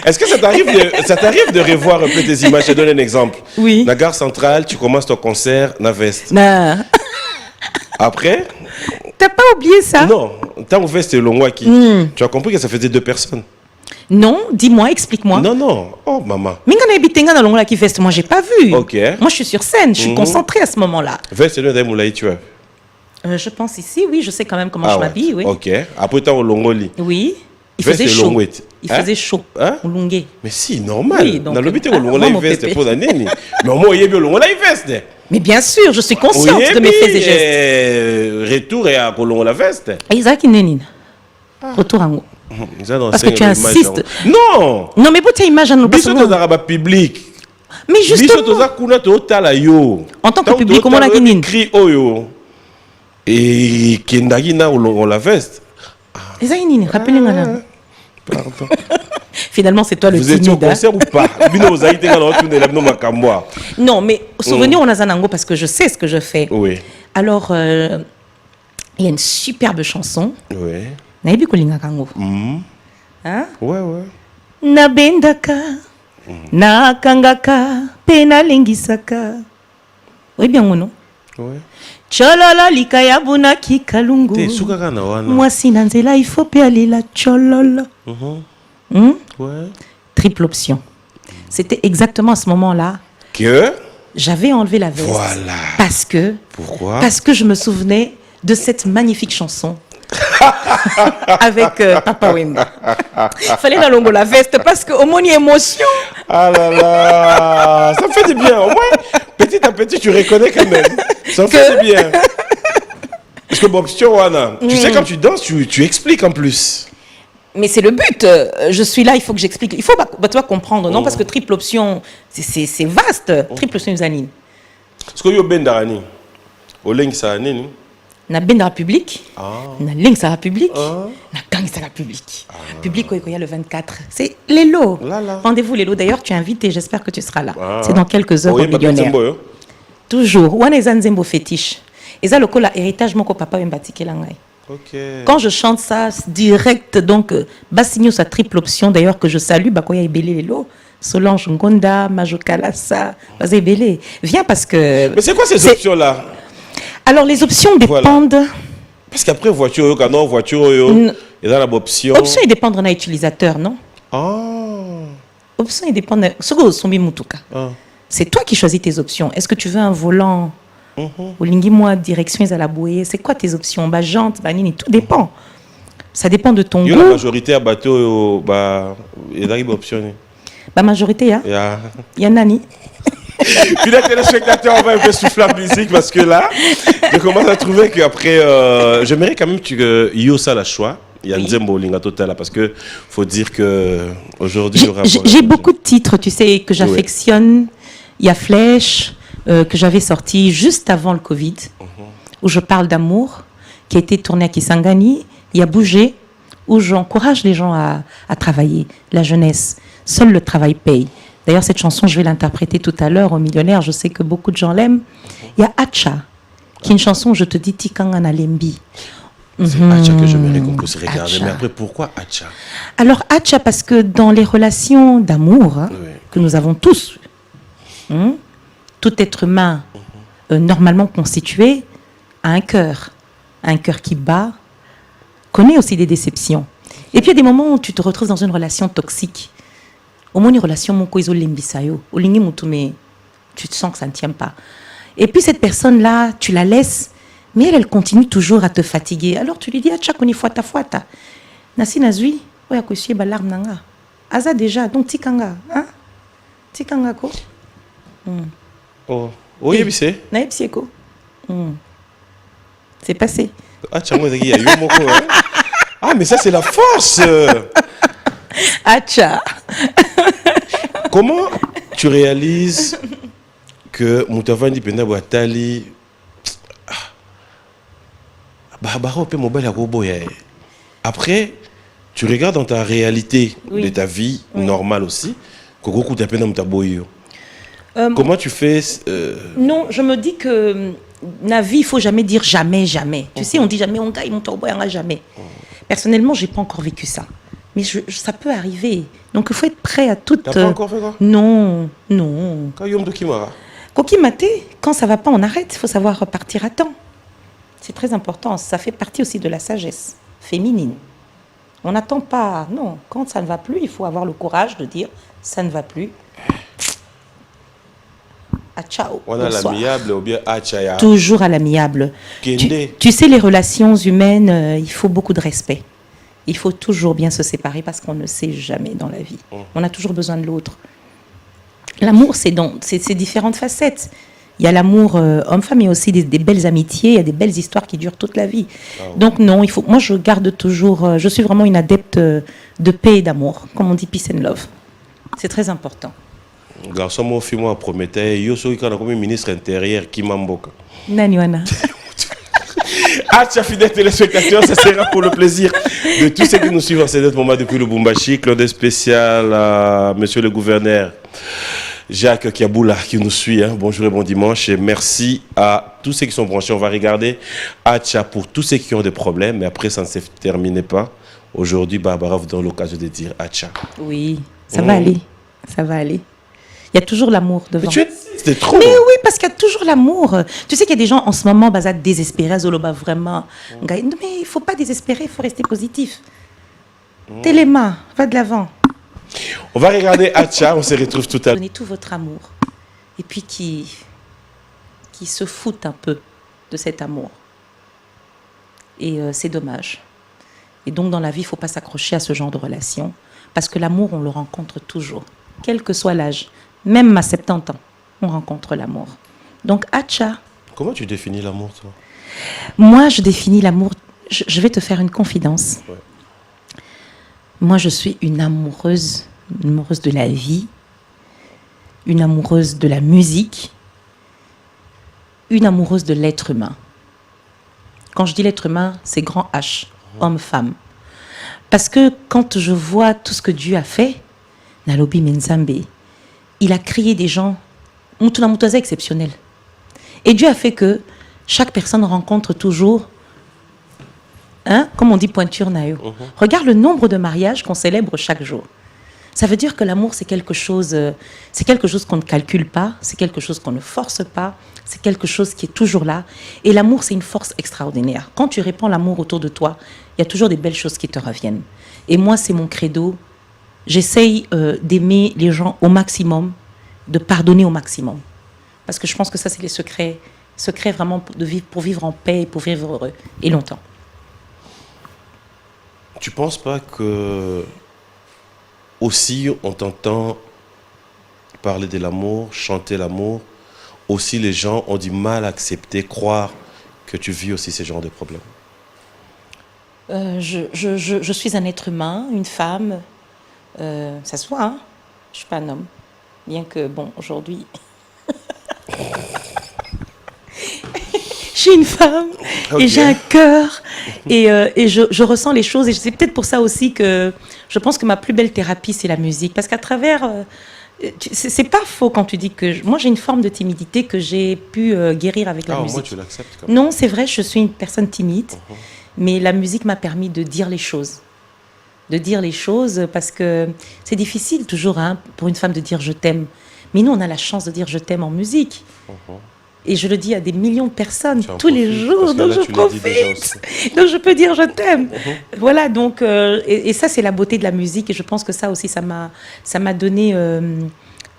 Est-ce que ça t'arrive de revoir un peu tes images? Je te donne un exemple. Oui. La gare centrale, tu commences ton concert, na veste. Nah. Après? T'as pas oublié ça? Non. Tant que veste long qui. Tu as compris que ça faisait 2 personnes. Non, dis-moi, explique-moi. Non. Oh, maman. Mais quand on a qui veste, moi j'ai pas vu. Ok. Moi je suis sur scène, je suis concentrée à ce moment-là. Veste le moulaï, tu as. Je pense ici, oui, je sais quand même comment je m'habille, oui. Ok. Après t'as au longoli. Oui. Il faisait chaud. Il faisait chaud. Hein? Au longuet. Mais si, normal. Oui, donc. Dans le but, au longolai veste pour la nini. Mais au moins, il y a le longolai veste. Mais bien sûr, je suis consciente de mes faits et gestes. Retour et à la veste. Isaac Nénine. Retour en haut. Parce que tu insistes. Non. Non, mais tu as image à nous passer. Public. Mais justement. En tant que public, comment on a gagné? Et qui on la veste. Isaac Nénine, rappelez-moi là. Pardon. Finalement, c'est toi le timide. Vous étiez au concert ou pas? Non, mais souvenir on a Zanango parce que je sais ce que je fais. Oui. Alors, il y a une superbe chanson. Oui. Naibi Kolinga Kango. Hein? Ouais. Nabendaka, nakangaka, pena lengisaka. Oui, bien ou non? Ouais. Chololo likaya bunaki kalungu. Te sukaka na wana. Mwasi na nzela, il faut pe aller la chololo. Ouais. Triple option. C'était exactement à ce moment-là que j'avais enlevé la veste. Voilà. Parce que. Pourquoi? Parce que je me souvenais de cette magnifique chanson. Avec Papa Wemba. Il fallait la longue la veste parce qu'au moins il y a émotion. Ah là là, ça fait du bien. Au moins, petit à petit, tu reconnais quand même. Ça fait du bien. Parce que bon, tu sais quand tu danses, tu expliques en plus. Mais c'est le but. Je suis là, il faut que j'explique. Il faut toi comprendre, non? Parce que triple option, c'est vaste. Triple option, Zanine. Est-ce que tu as ben darani? Au leng ça nini? Na ben la République, na leng sa République, na gang sa République. Public il y a le 24. C'est Lélo. Rendez-vous Lélo. D'ailleurs, tu es invité. J'espère que tu seras là. C'est dans quelques heures au Millionnaire. Toujours. Ouane Zanzembo fétiche. Et ça le coup héritage mon papa Mbatike langai. Quand je chante ça direct donc Bassigno sa triple option d'ailleurs que je salue Bakoya Ebele Lélo. Solange Ngonda, Majokalasa, Bazé Ebele. Viens parce que. Mais c'est quoi ces options là? Alors, les options dépendent... Voilà. Parce qu'après, voiture, il y a l'option. Option, ils dépendent d'un utilisateur, non? Option, il dépend de ce que sont mutuka. C'est toi qui choisis tes options. Est-ce que tu veux un volant au lingi moi direction à la bouée? C'est quoi tes options? Bah jante, bah nini, tout dépend. Ça dépend de ton goût. La majorité à bateau, bah, il y a des options. La majorité, hein? Il y a Nani. Puis les téléspectateurs, on va un peu souffler la musique parce que là, je commence à trouver qu'après, j'aimerais quand même que yo ça la choix. Il y a une bowling total parce que faut dire que aujourd'hui j'ai beaucoup de titres, tu sais, que j'affectionne. Il y a Flèche que j'avais sorti juste avant le Covid, où je parle d'amour, qui a été tourné à Kisangani. Il y a Bouger, où j'encourage les gens à travailler, la jeunesse. Seul le travail paye. D'ailleurs, cette chanson, je vais l'interpréter tout à l'heure au Millionnaire. Je sais que beaucoup de gens l'aiment. Il y a Acha, qui est une chanson où je te dis Tikangana Lembi. C'est Acha que j'aimerais qu'on puisse regarder. Mais après, pourquoi Acha? Alors, Acha, parce que dans les relations d'amour que nous avons tous, tout être humain normalement constitué a un cœur qui bat, connaît aussi des déceptions. Et puis, il y a des moments où tu te retrouves dans une relation toxique. Au moins, une relation, mais tu te sens que ça ne tient pas. Et puis, cette personne-là, tu la laisses, mais elle continue toujours à te fatiguer. Alors, tu lui dis, Acha, koni fuata. Nasi nazui, oya kushie balarm nanga. Aza déjà, donc tikanga. Hein? Tikanga ko. Oh, oui, c'est. Naïpsie ko. C'est passé. Acha, moi, il y a eu mon co. Ah, mais ça, c'est la force. Acha. Comment tu réalises que Moutava Indipenda Boatali après, tu regardes dans ta réalité de ta vie normale aussi, comment tu fais Non, je me dis que la vie, il ne faut jamais dire jamais, jamais. Tu sais, on dit jamais, on gagne, on jamais. Personnellement, je n'ai pas encore vécu ça. Mais ça peut arriver. Donc, il faut être prêt à tout. Tu n'as pas encore fait quoi? Non. Quand ça ne va pas, on arrête. Il faut savoir repartir à temps. C'est très important. Ça fait partie aussi de la sagesse féminine. On n'attend pas. Non, quand ça ne va plus, il faut avoir le courage de dire ça ne va plus. À ciao. On a l'amiable ou bien à chaya. Toujours à l'amiable. Tu sais, les relations humaines, il faut beaucoup de respect. Il faut toujours bien se séparer parce qu'on ne sait jamais dans la vie. On a toujours besoin de l'autre. L'amour, c'est différentes facettes. Il y a l'amour homme-femme, mais aussi des belles amitiés, il y a des belles histoires qui durent toute la vie. Donc non, moi je garde toujours, je suis vraiment une adepte de paix et d'amour, comme on dit peace and love. C'est très important. Garçon, mon film, moi, promettait, yo suis comme ministre intérieur qui m'emboque. Naniwana. Ah, chers fidèles téléspectateurs, ça sera pour le plaisir de tous ceux qui nous suivent en ce moment depuis le Bumbashi. Claude spécial à monsieur le gouverneur Jacques Kiaboula qui nous suit. Bonjour et bon dimanche. Et merci à tous ceux qui sont branchés. On va regarder Acha pour tous ceux qui ont des problèmes. Mais après, ça ne se termine pas. Aujourd'hui, Barbara vous donne l'occasion de dire Acha. Oui, ça va aller. Ça va aller. Il y a toujours l'amour devant. C'était trop. Mais oui, parce qu'il y a toujours l'amour. Tu sais qu'il y a des gens en ce moment, désespérés, Zoloba, vraiment. Mais il ne faut pas désespérer, il faut rester positif. Téléma, va de l'avant. On va regarder Acha, on se retrouve tout à l'heure. Donnez tout votre amour. Et puis qui se foutent un peu de cet amour. Et c'est dommage. Et donc dans la vie, il ne faut pas s'accrocher à ce genre de relation. Parce que l'amour, on le rencontre toujours. Quel que soit l'âge. Même à 70 ans, on rencontre l'amour. Donc Acha. Comment tu définis l'amour, toi? Moi, je définis l'amour... Je vais te faire une confidence. Ouais. Moi, je suis une amoureuse de la vie, une amoureuse de la musique, une amoureuse de l'être humain. Quand je dis l'être humain, c'est grand H, homme-femme. Parce que quand je vois tout ce que Dieu a fait, Nalobi Menzambe, il a créé des gens, Moutouna exceptionnels. Et Dieu a fait que chaque personne rencontre toujours, comme on dit, pointure naïo. Regarde le nombre de mariages qu'on célèbre chaque jour. Ça veut dire que l'amour, c'est quelque chose qu'on ne calcule pas, c'est quelque chose qu'on ne force pas, c'est quelque chose qui est toujours là. Et l'amour, c'est une force extraordinaire. Quand tu répands l'amour autour de toi, il y a toujours des belles choses qui te reviennent. Et moi, c'est mon credo. j'essaye d'aimer les gens au maximum, de pardonner au maximum. Parce que je pense que ça, c'est les secrets vraiment pour vivre en paix et pour vivre heureux et longtemps. Tu penses pas que aussi on t'entend parler de l'amour, chanter l'amour, aussi les gens ont du mal à accepter, croire que tu vis aussi ces genres de problèmes? Je suis un être humain, une femme. Ça se voit, hein? Je suis pas un homme. Bien que, bon, aujourd'hui... je suis une femme et j'ai un cœur et je ressens les choses. Et c'est peut-être pour ça aussi que je pense que ma plus belle thérapie, c'est la musique. Parce qu'à travers... c'est pas faux quand tu dis que... Moi, j'ai une forme de timidité que j'ai pu guérir avec la musique. Moi, tu l'acceptes quand même. Non, c'est vrai, je suis une personne timide. Mais la musique m'a permis de dire les choses. De dire les choses parce que c'est difficile toujours hein, pour une femme de dire je t'aime. Mais nous, on a la chance de dire je t'aime en musique. Et je le dis à des millions de personnes tous les jours, donc je profite. Donc je peux dire je t'aime. Voilà, donc, et ça, c'est la beauté de la musique. Et je pense que ça aussi, ça m'a donné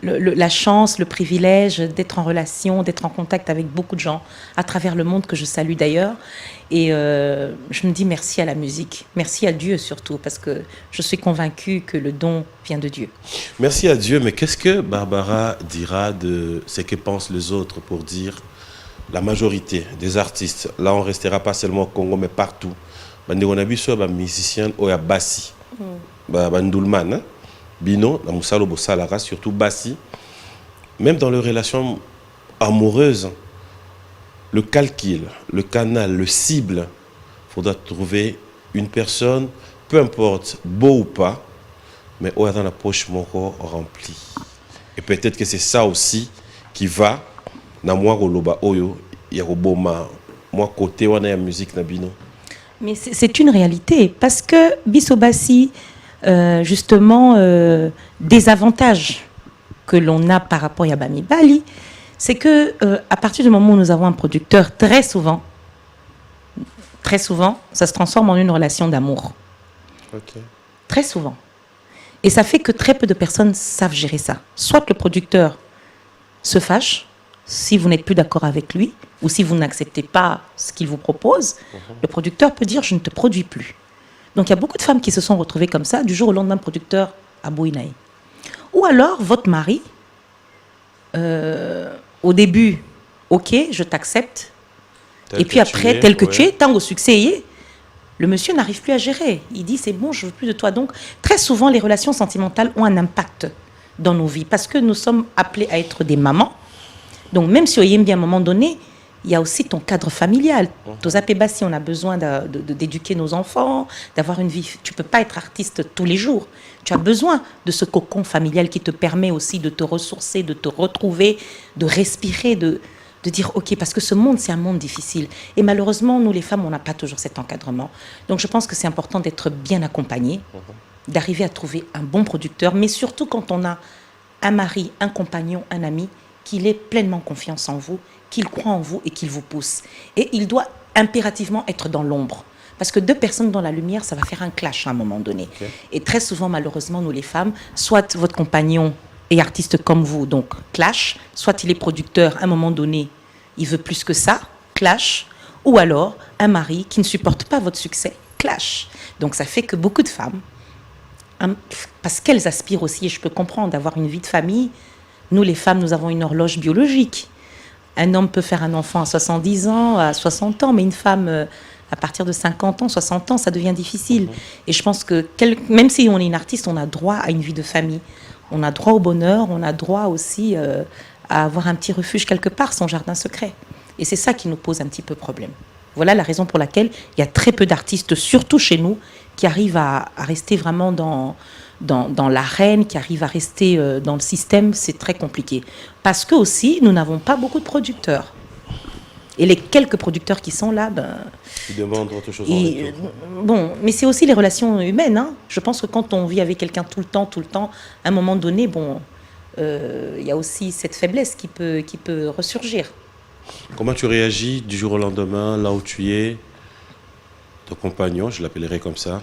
la chance, le privilège d'être en relation, d'être en contact avec beaucoup de gens à travers le monde, que je salue d'ailleurs. Et je me dis merci à la musique, merci à Dieu surtout, parce que je suis convaincue que le don vient de Dieu. Merci à Dieu, mais qu'est-ce que Barbara dira de ce que pensent les autres pour dire la majorité des artistes? Là, on ne restera pas seulement au Congo, mais partout. On a vu sur les musiciens au Bassi, Ndulman, Bino, la Moussalo Bossalara, surtout Bassi. Même dans les relations amoureuses, le calcul, le canal, le cible, il faudra trouver une personne, peu importe, beau ou pas, mais où dans la poche moko remplie. Et peut-être que c'est ça aussi qui va dans moi roloba oyo yaroboma moi côté wana ya musique na bino. Mais c'est une réalité parce que Bissobassi justement des avantages que l'on a par rapport à Bami Bali, c'est que à partir du moment où nous avons un producteur, très souvent, ça se transforme en une relation d'amour. Okay. Très souvent. Et ça fait que très peu de personnes savent gérer ça. Soit le producteur se fâche si vous n'êtes plus d'accord avec lui ou si vous n'acceptez pas ce qu'il vous propose. Le producteur peut dire « je ne te produis plus ». Donc il y a beaucoup de femmes qui se sont retrouvées comme ça, du jour au lendemain, producteur à Boinaï. Ou alors, votre mari, au début, ok, je t'accepte. Et puis après, tel que tu es, tant au succès, le monsieur n'arrive plus à gérer. Il dit, c'est bon, je veux plus de toi. Donc, très souvent, les relations sentimentales ont un impact dans nos vies parce que nous sommes appelés à être des mamans. Donc, même si on y aime bien à un moment donné, il y a aussi ton cadre familial. Si on a besoin d'éduquer nos enfants, d'avoir une vie. Tu ne peux pas être artiste tous les jours. Tu as besoin de ce cocon familial qui te permet aussi de te ressourcer, de te retrouver, de respirer, de dire ok, parce que ce monde, c'est un monde difficile. Et malheureusement, nous les femmes, on n'a pas toujours cet encadrement. Donc je pense que c'est important d'être bien accompagné, d'arriver à trouver un bon producteur, mais surtout quand on a un mari, un compagnon, un ami, qu'il ait pleinement confiance en vous, qu'il croit en vous et qu'il vous pousse. Et il doit impérativement être dans l'ombre. Parce que deux personnes dans la lumière, ça va faire un clash à un moment donné. Okay. Et très souvent, malheureusement, nous les femmes, soit votre compagnon est artiste comme vous, donc clash, soit il est producteur, à un moment donné, il veut plus que ça, clash, ou alors un mari qui ne supporte pas votre succès, clash. Donc ça fait que beaucoup de femmes, parce qu'elles aspirent aussi, et je peux comprendre, d'avoir une vie de famille, nous les femmes, nous avons une horloge biologique. Un homme peut faire un enfant à 70 ans, à 60 ans, mais une femme, à partir de 50 ans, 60 ans, ça devient difficile. Et je pense que, même si on est une artiste, on a droit à une vie de famille. On a droit au bonheur, on a droit aussi à avoir un petit refuge quelque part, son jardin secret. Et c'est ça qui nous pose un petit peu problème. Voilà la raison pour laquelle il y a très peu d'artistes, surtout chez nous, qui arrivent à rester vraiment dans l'arène, qui arrivent à rester dans le système. C'est très compliqué. Parce que aussi, nous n'avons pas beaucoup de producteurs. Et les quelques producteurs qui sont là, ils demandent autre chose en retour. Bon, mais c'est aussi les relations humaines. Hein. Je pense que quand on vit avec quelqu'un tout le temps, à un moment donné, y a aussi cette faiblesse qui peut ressurgir. Comment tu réagis du jour au lendemain, là où tu es, ton compagnon, je l'appellerai comme ça,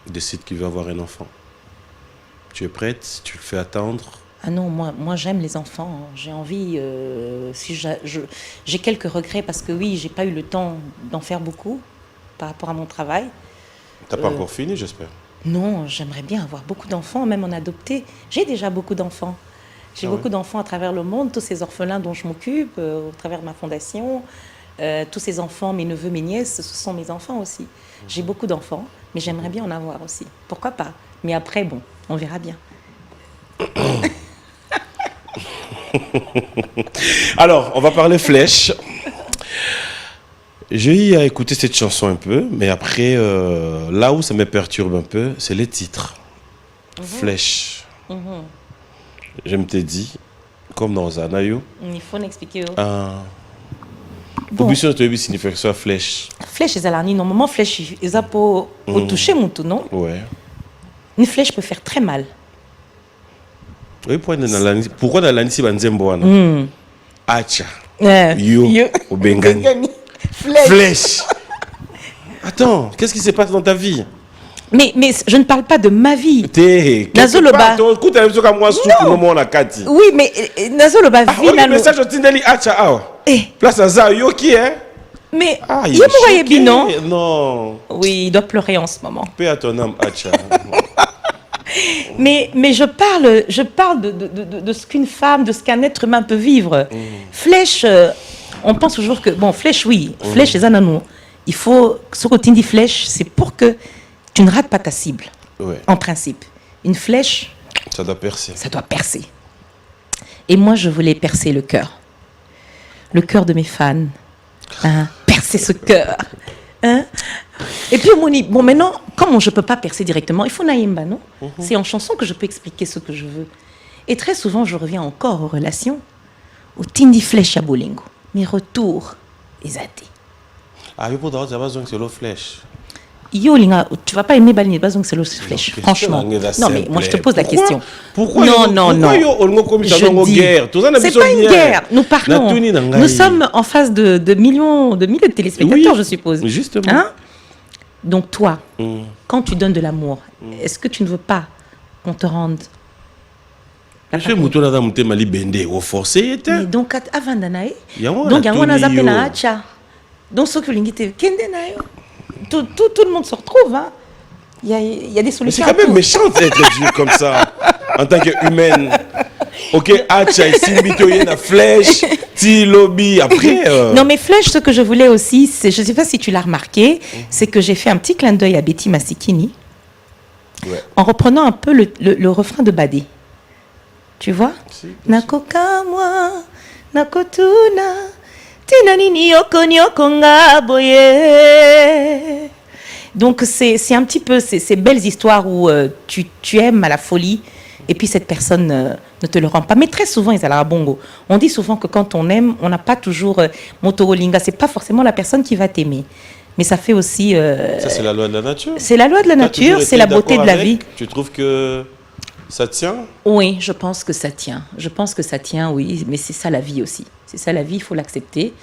décide qu'il veut avoir un enfant? Tu es prête? Tu le fais attendre? Ah non, moi j'aime les enfants. J'ai envie, si j'ai quelques regrets parce que oui, j'ai pas eu le temps d'en faire beaucoup par rapport à mon travail. T'as pas encore fini, j'espère. Non, j'aimerais bien avoir beaucoup d'enfants, même en adopté. J'ai déjà beaucoup d'enfants. J'ai beaucoup d'enfants à travers le monde, tous ces orphelins dont je m'occupe, au travers de ma fondation. Tous ces enfants, mes neveux, mes nièces, ce sont mes enfants aussi. J'ai beaucoup d'enfants, mais j'aimerais bien en avoir aussi. Pourquoi pas? Mais après, bon, on verra bien. Alors, on va parler flèche. J'ai eu à écouter cette chanson un peu, mais après, là où ça me perturbe un peu, c'est les titres. Flèche. Je me t'ai dit, comme dans Anayo. Il faut l'expliquer. Pour Busson, tu as vu signifier que ça flèche. Flèche, normalement, flèche, ils pour toucher mon tout, non? Ouais. Une flèche peut faire très mal. Oui, pourquoi dans l'Anisi Banzemboana? Acha. Yo. Au Bengani. Flèche. Attends, qu'est-ce qui se passe dans ta vie? Mais je ne parle pas de ma vie. Nazoloba. Oui, mais Nazoloba vit là. Message au Tindeli Acha. Place à Ça, yo qui est? Mais il est choqué, non? Non. Oui, il doit pleurer en ce moment. Paix à ton âme, Acha. Mais je parle de ce qu'une femme, de ce qu'un être humain peut vivre. Flèche, on pense toujours que... Bon, flèche, oui. Flèche, les ananou. Il faut... Ce que tu dis flèche, c'est pour que tu ne rates pas ta cible. Ouais. En principe. Une flèche... Ça doit percer. Ça doit percer. Et moi, je voulais percer le cœur. Le cœur de mes fans. Hein, percer ce cœur. Hein? Et puis, bon, maintenant, comme je ne peux pas percer directement, il faut naïmba, non? C'est en chanson que je peux expliquer ce que je veux. Et très souvent, je reviens encore aux relations. Au tindi flèche à bolingo. Mes retours, les athées. Ah, mais pour d'abord, tu as besoin que c'est l'eau flèche. Yo, Linga, tu vas pas aimer Balini, pas besoin que c'est l'eau flèche, franchement. Non, mais moi, je te pose la question. Pourquoi non. Je dis, c'est pas une guerre. Nous parlons. Nous sommes en face de millions de téléspectateurs, je suppose. Justement. Hein? Donc, toi, quand tu donnes de l'amour, est-ce que tu ne veux pas qu'on te rende? Je mouton là dans mon thème ali bendé au forcé. Donc, avant d'anaï, donc il y a un azapena acha. Donc, ce que l'ingité, kende naï. Tout le monde se retrouve. Hein. Il y a des solutions. Mais c'est quand même méchant d'être Dieu comme ça, en tant qu'humaine. Ok, Acha, Simbitoye, la flèche, Ti lobby, après. Non, mais flèche, ce que je voulais aussi, c'est, je ne sais pas si tu l'as remarqué, c'est que j'ai fait un petit clin d'œil à Betty Massikini, en reprenant un peu le refrain de Badé. Tu vois? Nakoka moi, nakotuna. Donc c'est un petit peu ces belles histoires où tu aimes à la folie et puis cette personne ne te le rend pas. Mais très souvent, ils allaient à bongo. On dit souvent que quand on aime, on n'a pas toujours Motorolinga. C'est pas forcément la personne qui va t'aimer. Mais ça fait aussi... ça, c'est la loi de la nature. C'est la loi de la nature, c'est la beauté de la vie. Tu trouves que ça tient? Oui, je pense que ça tient. Je pense que ça tient, oui. Mais c'est ça la vie aussi. C'est ça la vie, il faut l'accepter.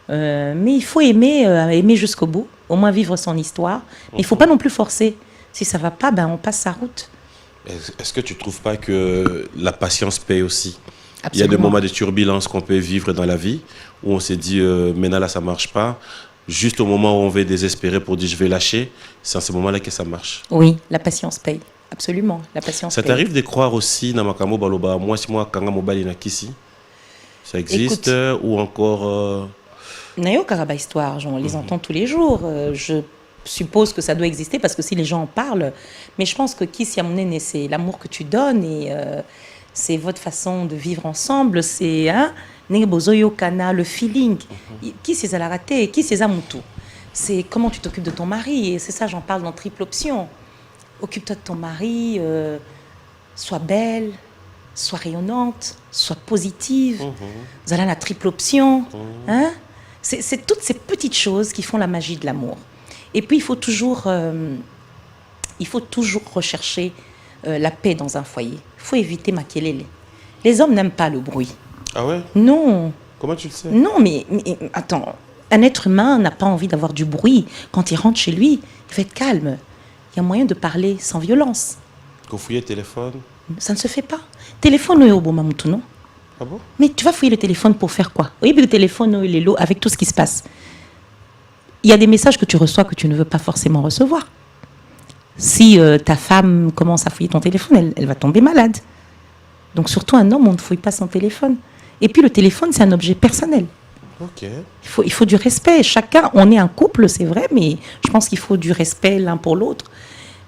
Mais il faut aimer jusqu'au bout, au moins vivre son histoire. Mais il ne faut pas non plus forcer. Si ça ne va pas, ben on passe sa route. Est-ce que tu ne trouves pas que la patience paye aussi? Absolument. Il y a des moments de turbulence qu'on peut vivre dans la vie, où on s'est dit, maintenant là, ça ne marche pas. Juste au moment où on va désespérer pour dire, je vais lâcher, c'est en ce moment-là que ça marche. Oui, la patience paye. Absolument, la patience paye. Ça t'arrive de croire aussi, Namakamo Baloba, moi, si moi, Kanga Mobali Nakisi, ça existe? Écoute, ou encore... Nayo Karaba Histoire, on les entend tous les jours. Je suppose que ça doit exister parce que si les gens en parlent. Mais je pense que Kiss Yamnene, c'est l'amour que tu donnes et c'est votre façon de vivre ensemble. C'est Nengebozoyo Kana, le feeling. Qui c'est la raté? Qui c'est Zamutu? C'est comment tu t'occupes de ton mari. Et c'est ça, j'en parle dans Triple Option. Occupe-toi de ton mari, sois belle, sois rayonnante, sois positive. Vous allez la triple option. Hein? C'est toutes ces petites choses qui font la magie de l'amour. Et puis, il faut toujours rechercher la paix dans un foyer. Il faut éviter makelele. Les hommes n'aiment pas le bruit. Ah ouais? Non. Comment tu le sais? Non, mais attends. Un être humain n'a pas envie d'avoir du bruit. Quand il rentre chez lui, il faut être calme. Il y a moyen de parler sans violence. Qu'on fouille le téléphone? Ça ne se fait pas. Téléphone au bon mamoutou, non? Ah bon? Mais tu vas fouiller le téléphone pour faire quoi? Oui, mais le téléphone, il est lourd avec tout ce qui se passe. Il y a des messages que tu reçois que tu ne veux pas forcément recevoir. Si ta femme commence à fouiller ton téléphone, elle va tomber malade. Donc surtout un homme, on ne fouille pas son téléphone. Et puis le téléphone, c'est un objet personnel. Ok. Il faut du respect. Chacun, on est un couple, c'est vrai, mais je pense qu'il faut du respect l'un pour l'autre.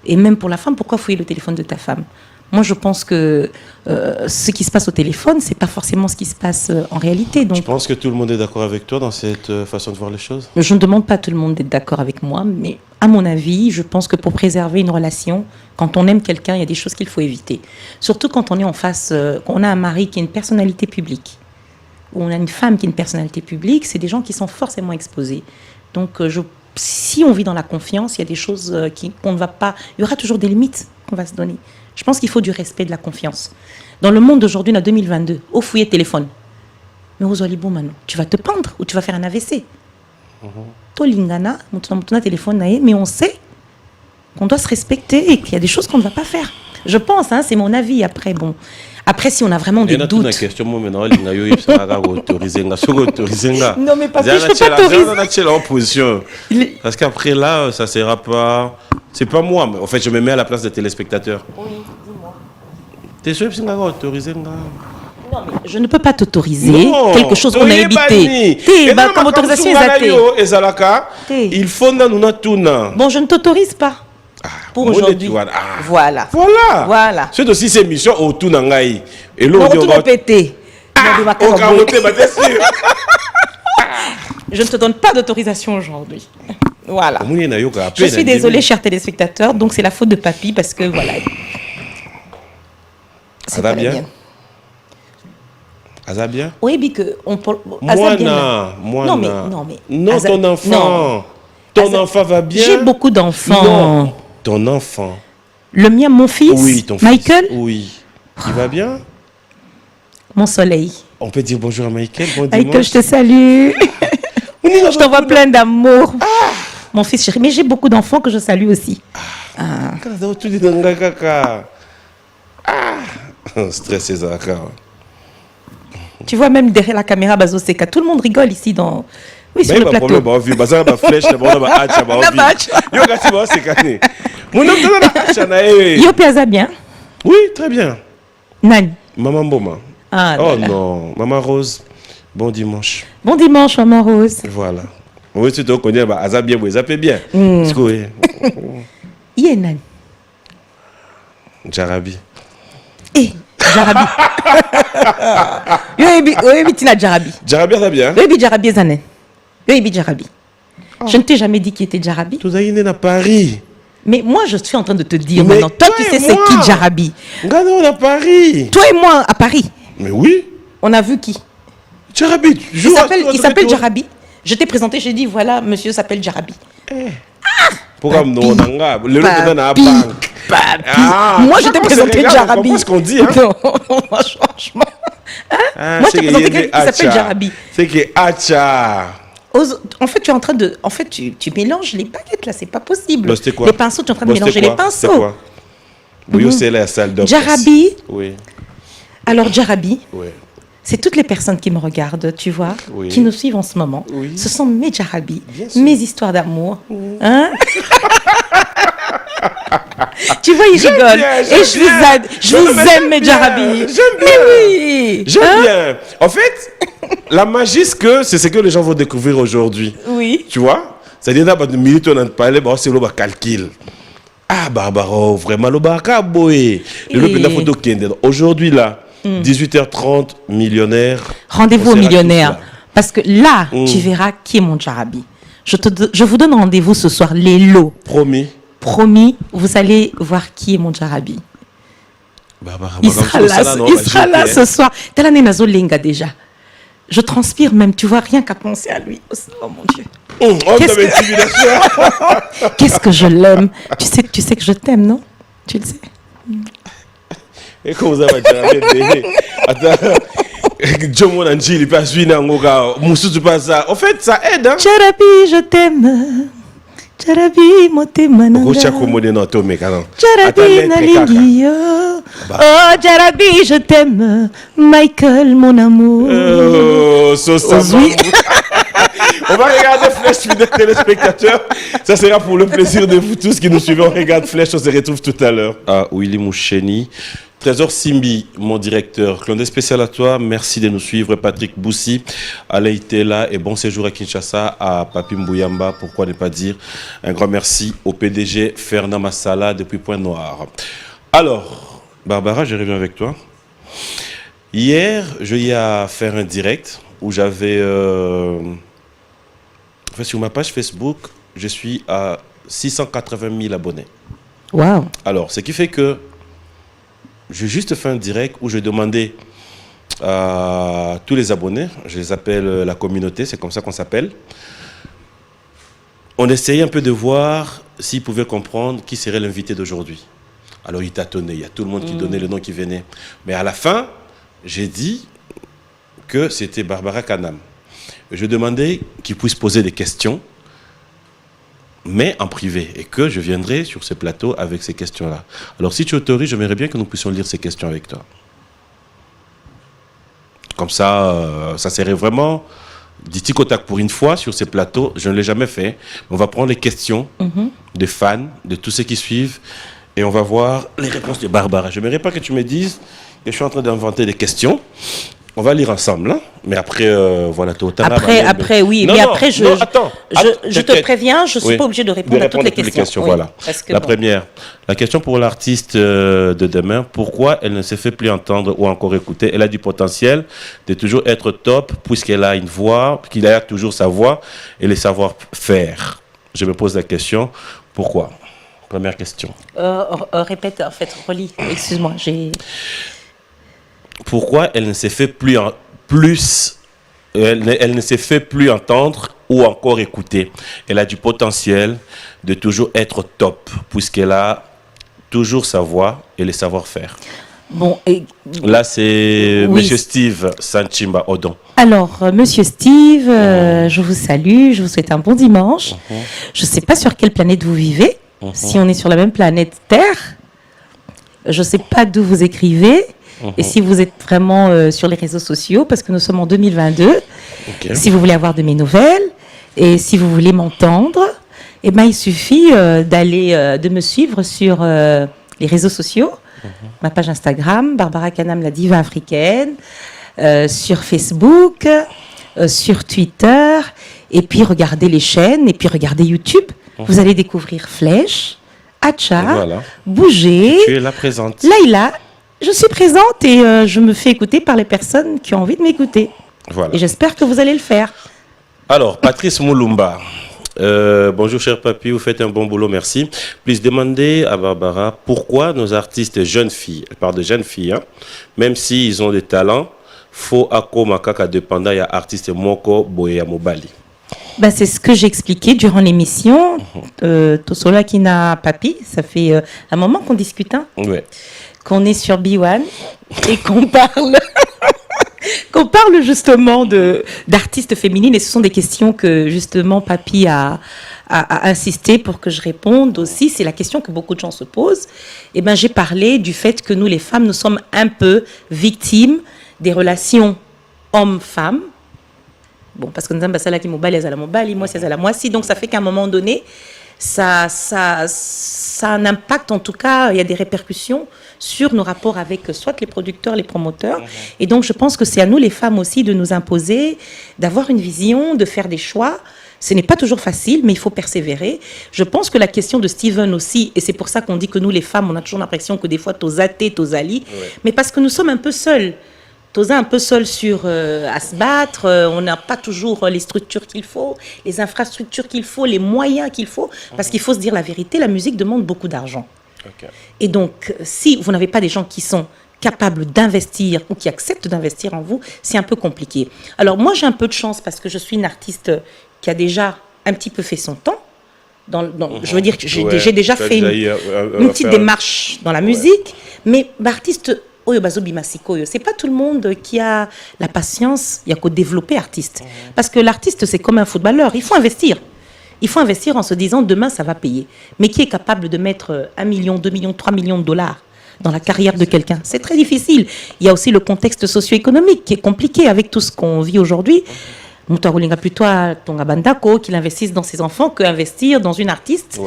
Et même pour la femme, pourquoi fouiller le téléphone de ta femme? Moi, je pense que ce qui se passe au téléphone, c'est pas forcément ce qui se passe en réalité. Donc, Je pense que tout le monde est d'accord avec toi dans cette façon de voir les choses. je ne demande pas à tout le monde d'être d'accord avec moi, mais à mon avis, je pense que pour préserver une relation, quand on aime quelqu'un, il y a des choses qu'il faut éviter. Surtout quand on est en face, on a un mari qui est une personnalité publique, ou on a une femme qui est une personnalité publique, c'est des gens qui sont forcément exposés. Donc, si on vit dans la confiance, il y a des choses qu'on ne va pas... Il y aura toujours des limites qu'on va se donner. Je pense qu'il faut du respect, de la confiance. Dans le monde d'aujourd'hui, on est en 2022, au fouiller téléphone. Mais aux Olibou, Mano, tu vas te pendre ou tu vas faire un AVC. Tolingana, mon téléphone, mais on sait qu'on doit se respecter et qu'il y a des choses qu'on ne va pas faire. Je pense, hein, c'est mon avis. Après, bon. Après, si on a vraiment des doutes. Question, non, mais parce que je peux pas t'autoriser. en position. Parce qu'après là, ça ne sera pas. C'est pas moi, mais en fait, je me mets à la place des téléspectateurs. Oui, dis-moi. T'es sûr que tu vas autoriser? Non, mais je ne peux pas t'autoriser Non, quelque chose qu'on a évité. Comme autorisation, il faut nous tout. Bon, je ne t'autorise pas. Pour aujourd'hui. Voilà. Voilà. C'est aussi ces missions autour d'Angaï. Et l'autre, on va répéter. Je ne te donne pas d'autorisation aujourd'hui. Voilà. Je suis désolée, chers téléspectateurs. Donc, c'est la faute de Papy parce que voilà. Ça va bien? Ça bien? Oui, mais que on peut. Moi, non, ton enfant. Non. Ton enfant va bien? J'ai beaucoup d'enfants. Non, ton enfant. Le mien, mon fils? Oui, ton fils. Michael? Oui. Il va bien? Mon soleil. On peut dire bonjour à Michael. Bon Michael, dimanche. je te salue. Je t'envoie plein d'amour. Mon fils chéri. Mais j'ai beaucoup d'enfants que je salue aussi. Stressé, ça. Tu vois, même derrière la caméra, Bazo Seka, tout le monde rigole ici dans... Oui, sur le plateau. Yo Piazza bien? Oui, très bien. Nani? Maman Boma. Ah, oh non, Maman Rose, bon dimanche. Bon dimanche, Maman Rose. Voilà. Oui, tu te connais, Aza bien, vous zappez bien. Yé Nani? Jarabi. Eh, Jarabi. Yo, Tina Jarabi. Jarabi, ça bien? Yo, Jarabi, Zanen. Yo, Jarabi. Je ne t'ai jamais dit qui était Jarabi. Tout ça, il est à Paris. Mais moi, je suis en train de te dire maintenant. Toi, tu sais c'est qui Jarabi? Regarde, on est à Paris. Toi et moi, à Paris. Mais oui. On a vu qui? Jarabi. Il s'appelle Jarabi. Je t'ai présenté, j'ai dit, voilà, monsieur s'appelle Jarabi. Pourquoi non, le lot de la banque. Moi, je t'ai présenté Jarabi. C'est ce qu'on dit. Non, franchement. Moi, je t'ai présenté quelqu'un qui s'appelle Jarabi. C'est que Acha. En fait, tu es en train de... En fait, tu mélanges les baguettes, là. C'est pas possible. C'était quoi? Les pinceaux, tu es en train de mélanger les pinceaux. C'est quoi? Oui, c'est la salle d'opéra. Jarabi. Oui. Alors, Jarabi. Oui. C'est toutes les personnes qui me regardent, tu vois, oui. qui nous suivent en ce moment. Oui. Ce sont mes Jarabi, mes histoires d'amour. Oui. Hein? Tu vois, ils rigolent. Et je vous aime, mes Jarabi. J'aime bien. Mais oui. J'aime bien. En fait, la magie, c'est ce que les gens vont découvrir aujourd'hui. Oui. Tu vois? C'est-à-dire, que nous militons dans le palais, c'est le calcul. Ah, Barbara, vraiment, le barca, boy. Le photo aujourd'hui, là. 18h30, millionnaire. Rendez-vous au millionnaire. Parce que là, tu verras qui est mon Jarabi. Je vous donne rendez-vous ce soir, les lots. Promis. Promis, vous allez voir qui est mon Jarabi. Il sera là ce soir. T'as l'année Nazo Lenga déjà. Je transpire même, tu vois, rien qu'à penser à lui. Oh mon Dieu. Qu'est-ce que je l'aime. Tu sais que je t'aime, non? Tu le sais. Et comment ça va, Jarabi? Attends. Jomo Nanji, il passe une angoga. Moussou, tu passes ça. En fait, ça aide. Hein? Jarabi, je t'aime. Jarabi motema nanga. Rocha komone na to mekana. Jarabi nalingi yo. Oh Jarabi, je t'aime, Michael mon amour. Oh, Oui. On va regarder Flèche, fidèles téléspectateurs. Ça sera pour le plaisir de vous tous qui nous suivez. On regarde Flèche, on se retrouve tout à l'heure. Ah, Willy Moucheni. Trésor Simbi, mon directeur. Clin d'œil spécial à toi. Merci de nous suivre. Patrick Boussi, Alain Itela et bon séjour à Kinshasa, à Papi Mbouyamba. Pourquoi ne pas dire un grand merci au PDG Fernand Massala depuis Pointe-Noire. Alors, Barbara, je reviens avec toi. Hier, je y ai fait un direct où j'avais... sur ma page Facebook, je suis à 680 000 abonnés. Wow. Alors, ce qui fait que j'ai juste fait un direct où je demandais à tous les abonnés, je les appelle la communauté, c'est comme ça qu'on s'appelle. On essayait un peu de voir s'ils pouvaient comprendre qui serait l'invité d'aujourd'hui. Alors, ils tâtonnaient, il y a tout le monde qui donnait le nom qui venait. Mais à la fin, j'ai dit que c'était Barbara Kanam. Je demandais qu'ils puissent poser des questions, mais en privé, et que je viendrai sur ce plateau avec ces questions-là. Alors, si tu autorises, j'aimerais bien que nous puissions lire ces questions avec toi. Comme ça, ça serait vraiment du tic au tac pour une fois sur ces plateaux. Je ne l'ai jamais fait. On va prendre les questions des fans, de tous ceux qui suivent, et on va voir les réponses de Barbara. Je n'aimerais pas que tu me dises que je suis en train d'inventer des questions. On va lire ensemble, hein? Mais après, voilà, Après, oui. Non, mais non, après, non, attends, je te préviens, je ne suis pas obligée de répondre à toutes les questions. Oui, voilà. La bon. première, la question pour l'artiste de demain, pourquoi elle ne se fait plus entendre ou encore écouter? Elle a du potentiel de toujours être top, puisqu'elle a une voix, qu'il a toujours sa voix et le savoir-faire. Je me pose la question, pourquoi? Première question. Répète, en fait, relis. Excuse-moi, j'ai... Pourquoi elle ne se fait elle ne se fait plus entendre ou encore écouter? Elle a du potentiel de toujours être top, puisqu'elle a toujours sa voix et le savoir-faire. Bon, Là, c'est oui. Monsieur Steve Sanchimba Odon. Alors, Monsieur Steve, je vous salue, je vous souhaite un bon dimanche. Je ne sais pas sur quelle planète vous vivez, si on est sur la même planète Terre. Je ne sais pas d'où vous écrivez. Et si vous êtes vraiment sur les réseaux sociaux, parce que nous sommes en 2022, si vous voulez avoir de mes nouvelles et si vous voulez m'entendre, eh ben, il suffit de me suivre sur les réseaux sociaux, ma page Instagram, Barbara Kanam, la diva africaine, sur Facebook, sur Twitter, et puis regardez les chaînes, et puis regardez YouTube. Vous allez découvrir Flèche, Acha, Voilà. Bouger, Tu es là présente. Laïla. Je suis présente et je me fais écouter par les personnes qui ont envie de m'écouter. Voilà. Et j'espère que vous allez le faire. Alors, Patrice Moulumba. Bonjour, cher papy, vous faites un bon boulot, merci. Puis demander à Barbara pourquoi nos artistes jeunes filles, elle parle de jeunes filles, hein, même s'ils ont des talents, faut ako makaka dépendant, il y a artiste Moko Boya Mobali. Ben, c'est ce que j'ai expliqué durant l'émission. Tosola Kina Papi, ça fait un moment qu'on discute, hein, Ouais. qu'on est sur B1 et qu'on parle. Qu'on parle justement d'artistes féminines, et ce sont des questions que justement Papi a insisté pour que je réponde aussi. C'est la question que beaucoup de gens se posent. Et ben, j'ai parlé du fait que nous, les femmes, nous sommes un peu victimes des relations hommes-femmes. Bon, parce que nous avons la mobali, la mobali, moi c'est la moi si. Donc ça fait qu'à un moment donné, ça a un impact, en tout cas, il y a des répercussions sur nos rapports avec soit les producteurs, les promoteurs. Et donc, je pense que c'est à nous, les femmes aussi, de nous imposer, d'avoir une vision, de faire des choix. Ce n'est pas toujours facile, mais il faut persévérer. Je pense que la question de Steven aussi, et c'est pour ça qu'on dit que nous, les femmes, on a toujours l'impression que des fois, t'os athées, t'os ali, mais parce que nous sommes un peu seuls. T'os un peu seul à se battre, on n'a pas toujours les structures qu'il faut, les infrastructures qu'il faut, les moyens qu'il faut, parce qu'il faut se dire la vérité, la musique demande beaucoup d'argent. Okay. Et donc, si vous n'avez pas des gens qui sont capables d'investir ou qui acceptent d'investir en vous, c'est un peu compliqué. Alors moi, j'ai un peu de chance parce que je suis une artiste qui a déjà un petit peu fait son temps. Je veux dire que j'ai déjà fait une petite démarche dans la musique, mais artiste... C'est pas tout le monde qui a la patience, il y a qu'au développer artiste. Parce que l'artiste, c'est comme un footballeur, il faut investir. Il faut investir en se disant demain ça va payer. Mais qui est capable de mettre 1 million, 2 millions, 3 millions de dollars dans la carrière de quelqu'un? C'est très difficile. Il y a aussi le contexte socio-économique qui est compliqué avec tout ce qu'on vit aujourd'hui. Moutaroulinga plutôt à Tonga Bandako qu'il investisse dans ses enfants que investir dans une artiste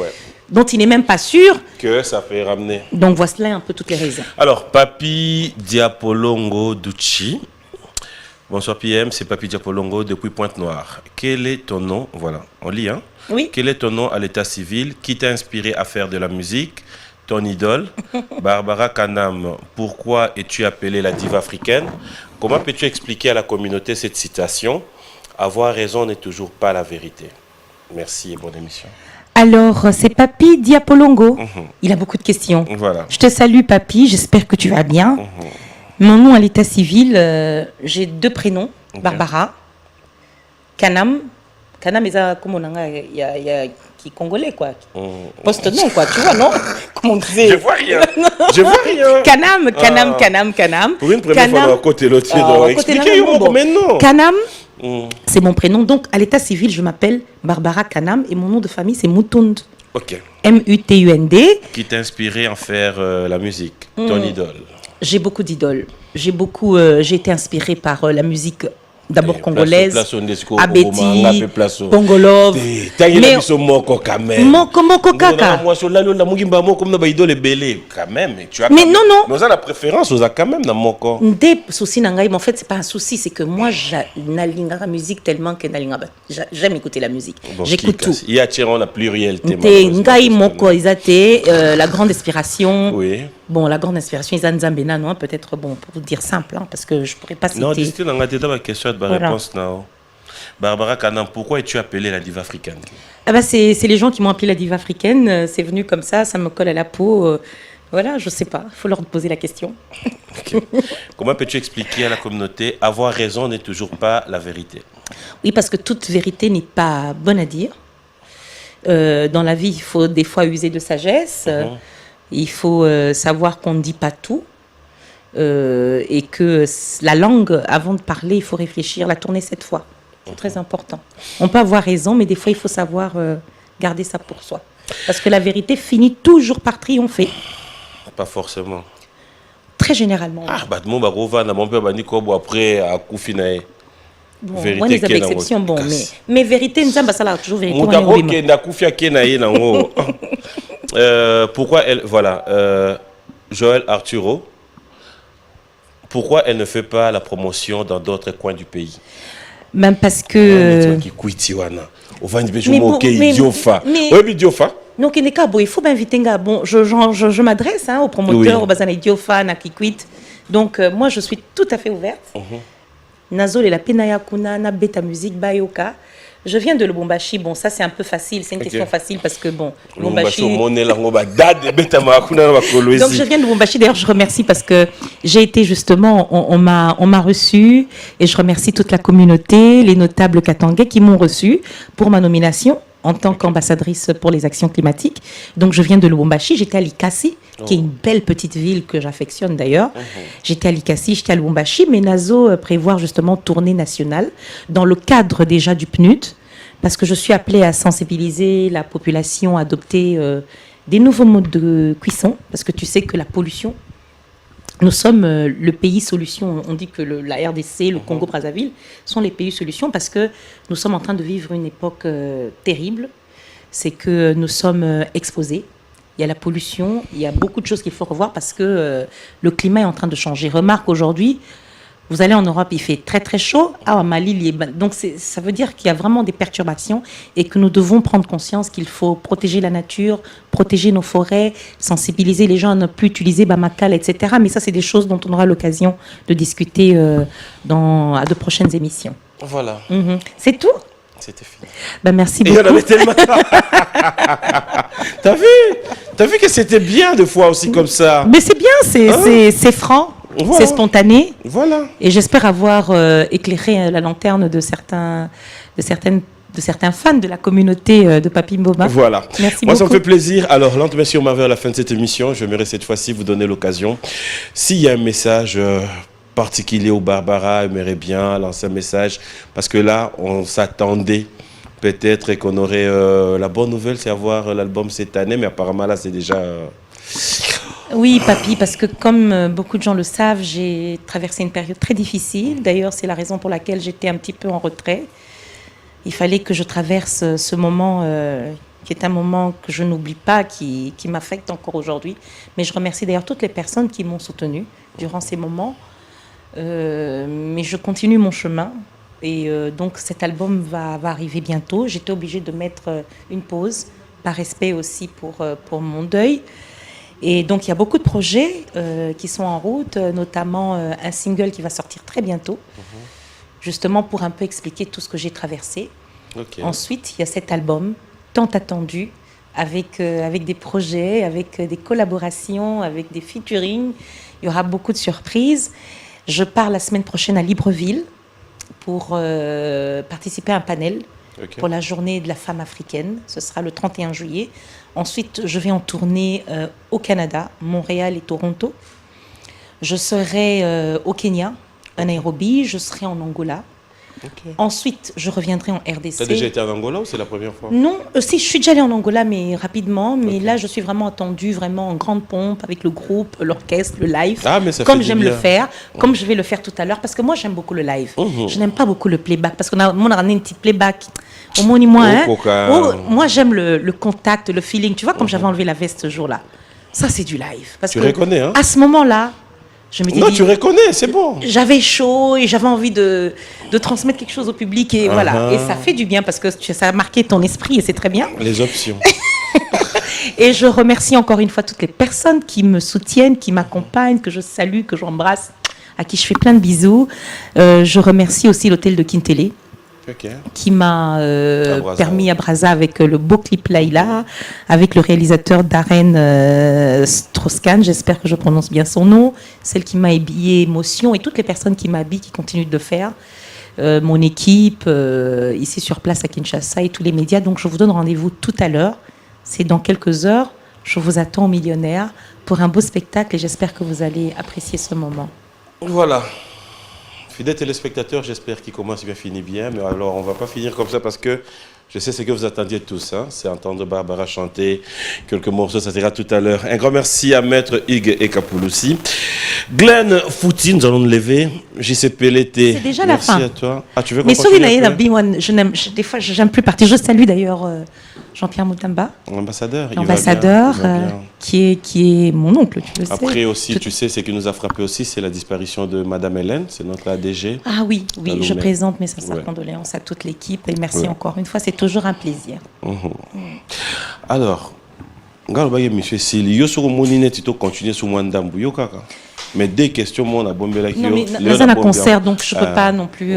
dont il n'est même pas sûr que ça fait ramener. Donc voici un peu toutes les raisons. Alors, Papi Diapolongo Ducci. Bonsoir PM, c'est Papi Diapolongo depuis Pointe-Noire. Quel est ton nom? Voilà, on lit, hein? Oui. Quel est ton nom à l'état civil? Qui t'a inspiré à faire de la musique? Ton idole? Barbara Kanam, pourquoi es-tu appelée la diva africaine? Comment peux-tu expliquer à la communauté cette citation? Avoir raison n'est toujours pas la vérité. Merci et bonne émission. Alors, c'est Papi Diapolongo. Il a beaucoup de questions. Voilà. Je te salue, Papi. J'espère que tu vas bien. Mon nom à l'état civil, j'ai 2 prénoms. Barbara. Kanam. Kanam, comme on a, il y a qui est congolais, quoi. Poste-nom, quoi. Tu vois, non? Comment on disait? Je vois rien. Je vois rien. Kanam. Pour une première fois, à côté l'autre, expliquez mais non. Kanam. C'est mon prénom. Donc, à l'état civil, je m'appelle Barbara Kanam et mon nom de famille, c'est Mutund. Ok. M-U-T-U-N-D. Qui t'a inspiré en faire la musique? Ton idole? J'ai beaucoup d'idoles. J'ai été inspirée par la musique d'abord congolaise, Abeti, Pongolov. Mais Moko kaka. Mais non. Nous avons la préférence aux quand même dans Moko. Des soucis nangai, mais en fait c'est pas un souci, c'est que moi j'alinga la musique tellement que j'aime écouter la musique. J'écoute tout. Il y a la plurialité. Ngai Moko Izate, la grande inspiration. Oui. Bon, la grande inspiration, Izan Zambena, non, peut-être, bon, pour vous dire simple, hein, parce que je pourrais pas citer. Non, dis-tu, dans ma question, ma réponse, non. Barbara Kanam, pourquoi es-tu appelée la diva africaine? Ah bah c'est les gens qui m'ont appelée la diva africaine, c'est venu comme ça me colle à la peau. Voilà, je sais pas, il faut leur poser la question. Okay. Comment peux-tu expliquer à la communauté avoir raison n'est toujours pas la vérité? Oui, parce que toute vérité n'est pas bonne à dire. Dans la vie, il faut des fois user de sagesse. Il faut savoir qu'on ne dit pas tout et que la langue, avant de parler, il faut réfléchir, la tourner 7 fois. C'est très important. On peut avoir raison, mais des fois, il faut savoir garder ça pour soi. Parce que la vérité finit toujours par triompher. Pas forcément. Très généralement. Ah, bah, mon père m'a dit après à Koufinae. Bon, moi, les exceptions, bon, mais vérité, nous avons toujours vérité. Pourquoi elle, voilà, Joël Arturo, pourquoi elle ne fait pas la promotion dans d'autres coins du pays? Même parce que... Non, il faut m'inviter. Bon, je m'adresse aux promoteurs, aux Bazana Idiofa, à Kikwit. Donc, moi, je suis tout à fait ouverte. Nazol et la Penaya Kuna, na Beta Musique, Bayoka. Je viens de Lubumbashi. Bon, ça, c'est un peu facile. C'est une question facile parce que, bon, Lubumbashi... Donc, je viens de Lubumbashi. D'ailleurs, je remercie parce que j'ai été justement... On m'a reçu et je remercie toute la communauté, les notables katangais qui m'ont reçu pour ma nomination en tant qu'ambassadrice pour les actions climatiques. Donc, je viens de Lubumbashi. J'étais à Likasi, qui est une belle petite ville que j'affectionne d'ailleurs. J'étais à Likasi, j'étais à Lubumbashi, mais Nazo prévoit justement tournée nationale dans le cadre déjà du PNUD, parce que je suis appelée à sensibiliser la population à adopter des nouveaux modes de cuisson, parce que tu sais que la pollution, nous sommes le pays solution. On dit que la RDC, le Congo-Brazzaville sont les pays solutions parce que nous sommes en train de vivre une époque terrible. C'est que nous sommes exposés. Il y a la pollution, il y a beaucoup de choses qu'il faut revoir parce que le climat est en train de changer. Remarque aujourd'hui, vous allez en Europe, il fait très très chaud. Ah, Mali, donc ça veut dire qu'il y a vraiment des perturbations et que nous devons prendre conscience qu'il faut protéger la nature, protéger nos forêts, sensibiliser les gens à ne plus utiliser Bamakal, etc. Mais ça, c'est des choses dont on aura l'occasion de discuter à de prochaines émissions. Voilà. C'est tout? C'était fini. Ben, merci beaucoup. Il y en avait tellement. T'as vu que c'était bien de fois aussi comme ça. Mais c'est bien, c'est franc. Voilà. C'est spontané. Voilà. Et j'espère avoir éclairé la lanterne de certains fans de la communauté de Papi Mboma. Voilà. Merci Moi, beaucoup. ça me fait plaisir. Alors, lentement, si on m'avait à la fin de cette émission, j'aimerais cette fois-ci vous donner l'occasion. S'il y a un message particulier au Barbara, j'aimerais bien lancer un message. Parce que là, on s'attendait peut-être qu'on aurait la bonne nouvelle, c'est avoir l'album cette année, mais apparemment là c'est déjà... Oui, papy, parce que comme beaucoup de gens le savent, j'ai traversé une période très difficile. D'ailleurs, c'est la raison pour laquelle j'étais un petit peu en retrait. Il fallait que je traverse ce moment qui est un moment que je n'oublie pas, qui m'affecte encore aujourd'hui. Mais je remercie d'ailleurs toutes les personnes qui m'ont soutenue durant ces moments. Mais je continue mon chemin. Et donc cet album va arriver bientôt. J'étais obligée de mettre une pause, par respect aussi pour mon deuil. Et donc il y a beaucoup de projets qui sont en route, notamment un single qui va sortir très bientôt, justement pour un peu expliquer tout ce que j'ai traversé. Okay. Ensuite, il y a cet album tant attendu, avec des projets, avec des collaborations, avec des featuring. Il y aura beaucoup de surprises. Je pars la semaine prochaine à Libreville pour participer à un panel pour la journée de la femme africaine. Ce sera le 31 juillet. Ensuite, je vais en tournée au Canada, Montréal et Toronto. Je serai au Kenya, à Nairobi. Je serai en Angola. Okay. Ensuite, je reviendrai en RDC. Tu as déjà été en Angola ou c'est la première fois? Non, si, je suis déjà allée en Angola, mais rapidement. Mais là, je suis vraiment attendue, vraiment en grande pompe, avec le groupe, l'orchestre, le live. Ah, mais ça comme fait j'aime du bien. le faire, comme je vais le faire tout à l'heure, parce que moi, j'aime beaucoup le live. Je n'aime pas beaucoup le playback, parce qu'on a ramené un petit playback. Au moins, moi, j'aime le contact, le feeling. Tu vois, comme j'avais enlevé la veste ce jour-là. Ça, c'est du live. Parce tu que reconnais, hein? À ce moment-là, je me dis, non, tu reconnais, c'est bon. J'avais chaud et j'avais envie de transmettre quelque chose au public. Et voilà. Et ça fait du bien parce que ça a marqué ton esprit et c'est très bien. Les options. Et je remercie encore une fois toutes les personnes qui me soutiennent, qui m'accompagnent, que je salue, que j'embrasse, à qui je fais plein de bisous. Je remercie aussi l'hôtel de Kintélé. Qui m'a permis à Brazza avec le beau clip Laïla, avec le réalisateur Darren Strauss-Kahn, j'espère que je prononce bien son nom, celle qui m'a habillé Émotion et toutes les personnes qui m'habillent, qui continuent de le faire, mon équipe ici sur place à Kinshasa et tous les médias. Donc je vous donne rendez-vous tout à l'heure, c'est dans quelques heures, je vous attends au Millionnaire pour un beau spectacle et j'espère que vous allez apprécier ce moment. Voilà. Fidèles téléspectateurs, j'espère qu'il commence bien, finit bien. Mais alors, on ne va pas finir comme ça parce que je sais ce que vous attendiez tous. Hein, c'est entendre Barbara chanter quelques morceaux. Ça sera tout à l'heure. Un grand merci à Maître Hugues et Kapoulossi. Glenn Fouti, nous allons nous lever. JCP l'été. C'est déjà merci la fin. À toi. Ah, tu veux qu'on mais continue des fois, je n'aime plus partir. Je salue d'ailleurs Jean-Pierre Moutamba. L'ambassadeur. Qui est mon oncle, tu le sais. Après aussi, tu sais, ce qui nous a frappé aussi, c'est la disparition de Madame Hélène, c'est notre ADG. Ah oui, je présente mes sincères condoléances à toute l'équipe et merci encore une fois, c'est toujours un plaisir. Alors, monsieur Sili, yo sur mon inet, tu continues sur mon dambu, yo kaka. Mais des questions, moi, on a bombé la Non, mais dans un concert, donc je ne peux pas non plus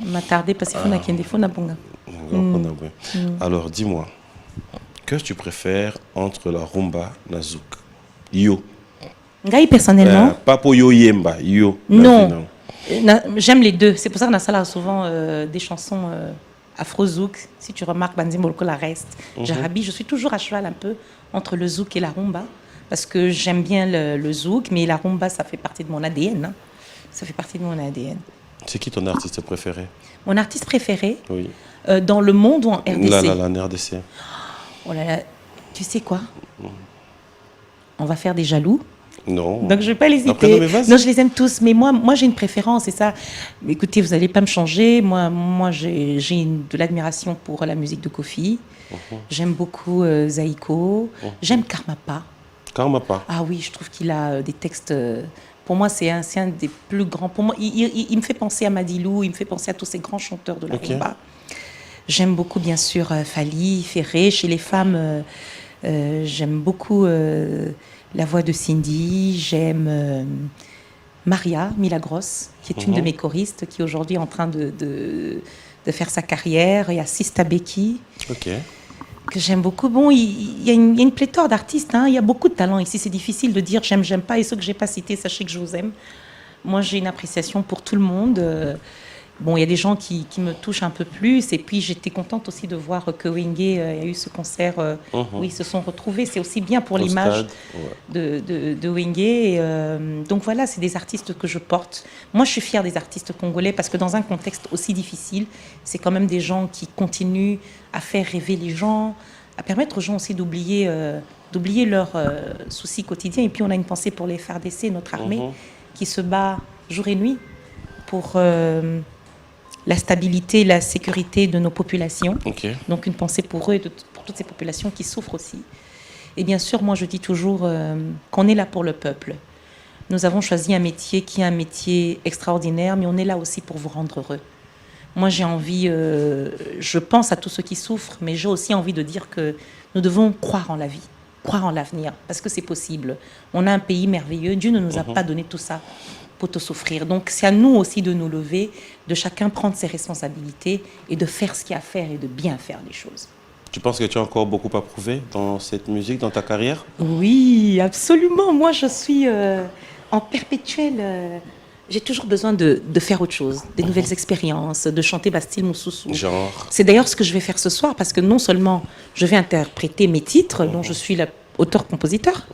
m'attarder parce qu'il faut qu'il y ait des faux nabonga. Alors, dis-moi. Qu'est-ce que tu préfères entre la rumba et la zouk? Yo. Ngai, personnellement. Pas pour yo yemba, yo. Non. J'aime les deux. C'est pour ça qu'on a ça souvent des chansons afro-zouk. Si tu remarques, Banzi Molko la reste. Jarabi, je suis toujours à cheval un peu entre le zouk et la rumba. Parce que j'aime bien le zouk, mais la rumba, ça fait partie de mon ADN. Hein. Ça fait partie de mon ADN. C'est qui ton artiste préféré? Mon artiste préféré? Oui. Dans le monde ou en RDC? En RDC. Oh là là, tu sais quoi? On va faire des jaloux. Non. Donc je ne vais pas les hésiter. Non, je les aime tous, mais moi j'ai une préférence, et ça, écoutez, vous n'allez pas me changer. Moi j'ai de l'admiration pour la musique de Kofi. J'aime beaucoup Zaïko. J'aime Karmapa. Karmapa. Ah oui, je trouve qu'il a des textes. Pour moi, c'est un des plus grands. Pour moi, il me fait penser à Madilou, il me fait penser à tous ces grands chanteurs de la rumba. J'aime beaucoup, bien sûr, Fally, Ferré. Chez les femmes, j'aime beaucoup la voix de Cindy. J'aime Maria Milagros, qui est une de mes choristes, qui est aujourd'hui en train de faire sa carrière. Il y a Sista Becky, que j'aime beaucoup. Bon, il y a une pléthore d'artistes. Hein. Il y a beaucoup de talents ici. C'est difficile de dire j'aime pas. Et ceux que je n'ai pas cités, sachez que je vous aime. Moi, j'ai une appréciation pour tout le monde. Bon, il y a des gens qui me touchent un peu plus. Et puis, j'étais contente aussi de voir que Wenge a eu ce concert où ils se sont retrouvés. C'est aussi bien pour Au l'image stade, ouais. de Wenge. Et, donc voilà, c'est des artistes que je porte. Moi, je suis fière des artistes congolais parce que dans un contexte aussi difficile, c'est quand même des gens qui continuent à faire rêver les gens, à permettre aux gens aussi d'oublier leurs soucis quotidiens. Et puis, on a une pensée pour les FARDC, notre armée, qui se bat jour et nuit pour la stabilité et la sécurité de nos populations. Ok. Donc, une pensée pour eux et pour toutes ces populations qui souffrent aussi. Et bien sûr, moi, je dis toujours qu'on est là pour le peuple. Nous avons choisi un métier qui est un métier extraordinaire, mais on est là aussi pour vous rendre heureux. Moi, j'ai envie, je pense à tous ceux qui souffrent, mais j'ai aussi envie de dire que nous devons croire en la vie, croire en l'avenir, parce que c'est possible. On a un pays merveilleux, Dieu ne nous a pas donné tout ça pour te souffrir. Donc, c'est à nous aussi de nous lever, de chacun prendre ses responsabilités et de faire ce qu'il y a à faire et de bien faire les choses. Tu penses que tu as encore beaucoup à prouver dans cette musique, dans ta carrière? Oui, absolument. Moi, je suis en perpétuel... j'ai toujours besoin de faire autre chose, des nouvelles expériences, de chanter Bastille Moussoussou. Genre? C'est d'ailleurs ce que je vais faire ce soir, parce que non seulement je vais interpréter mes titres, dont je suis l'auteur-compositeur,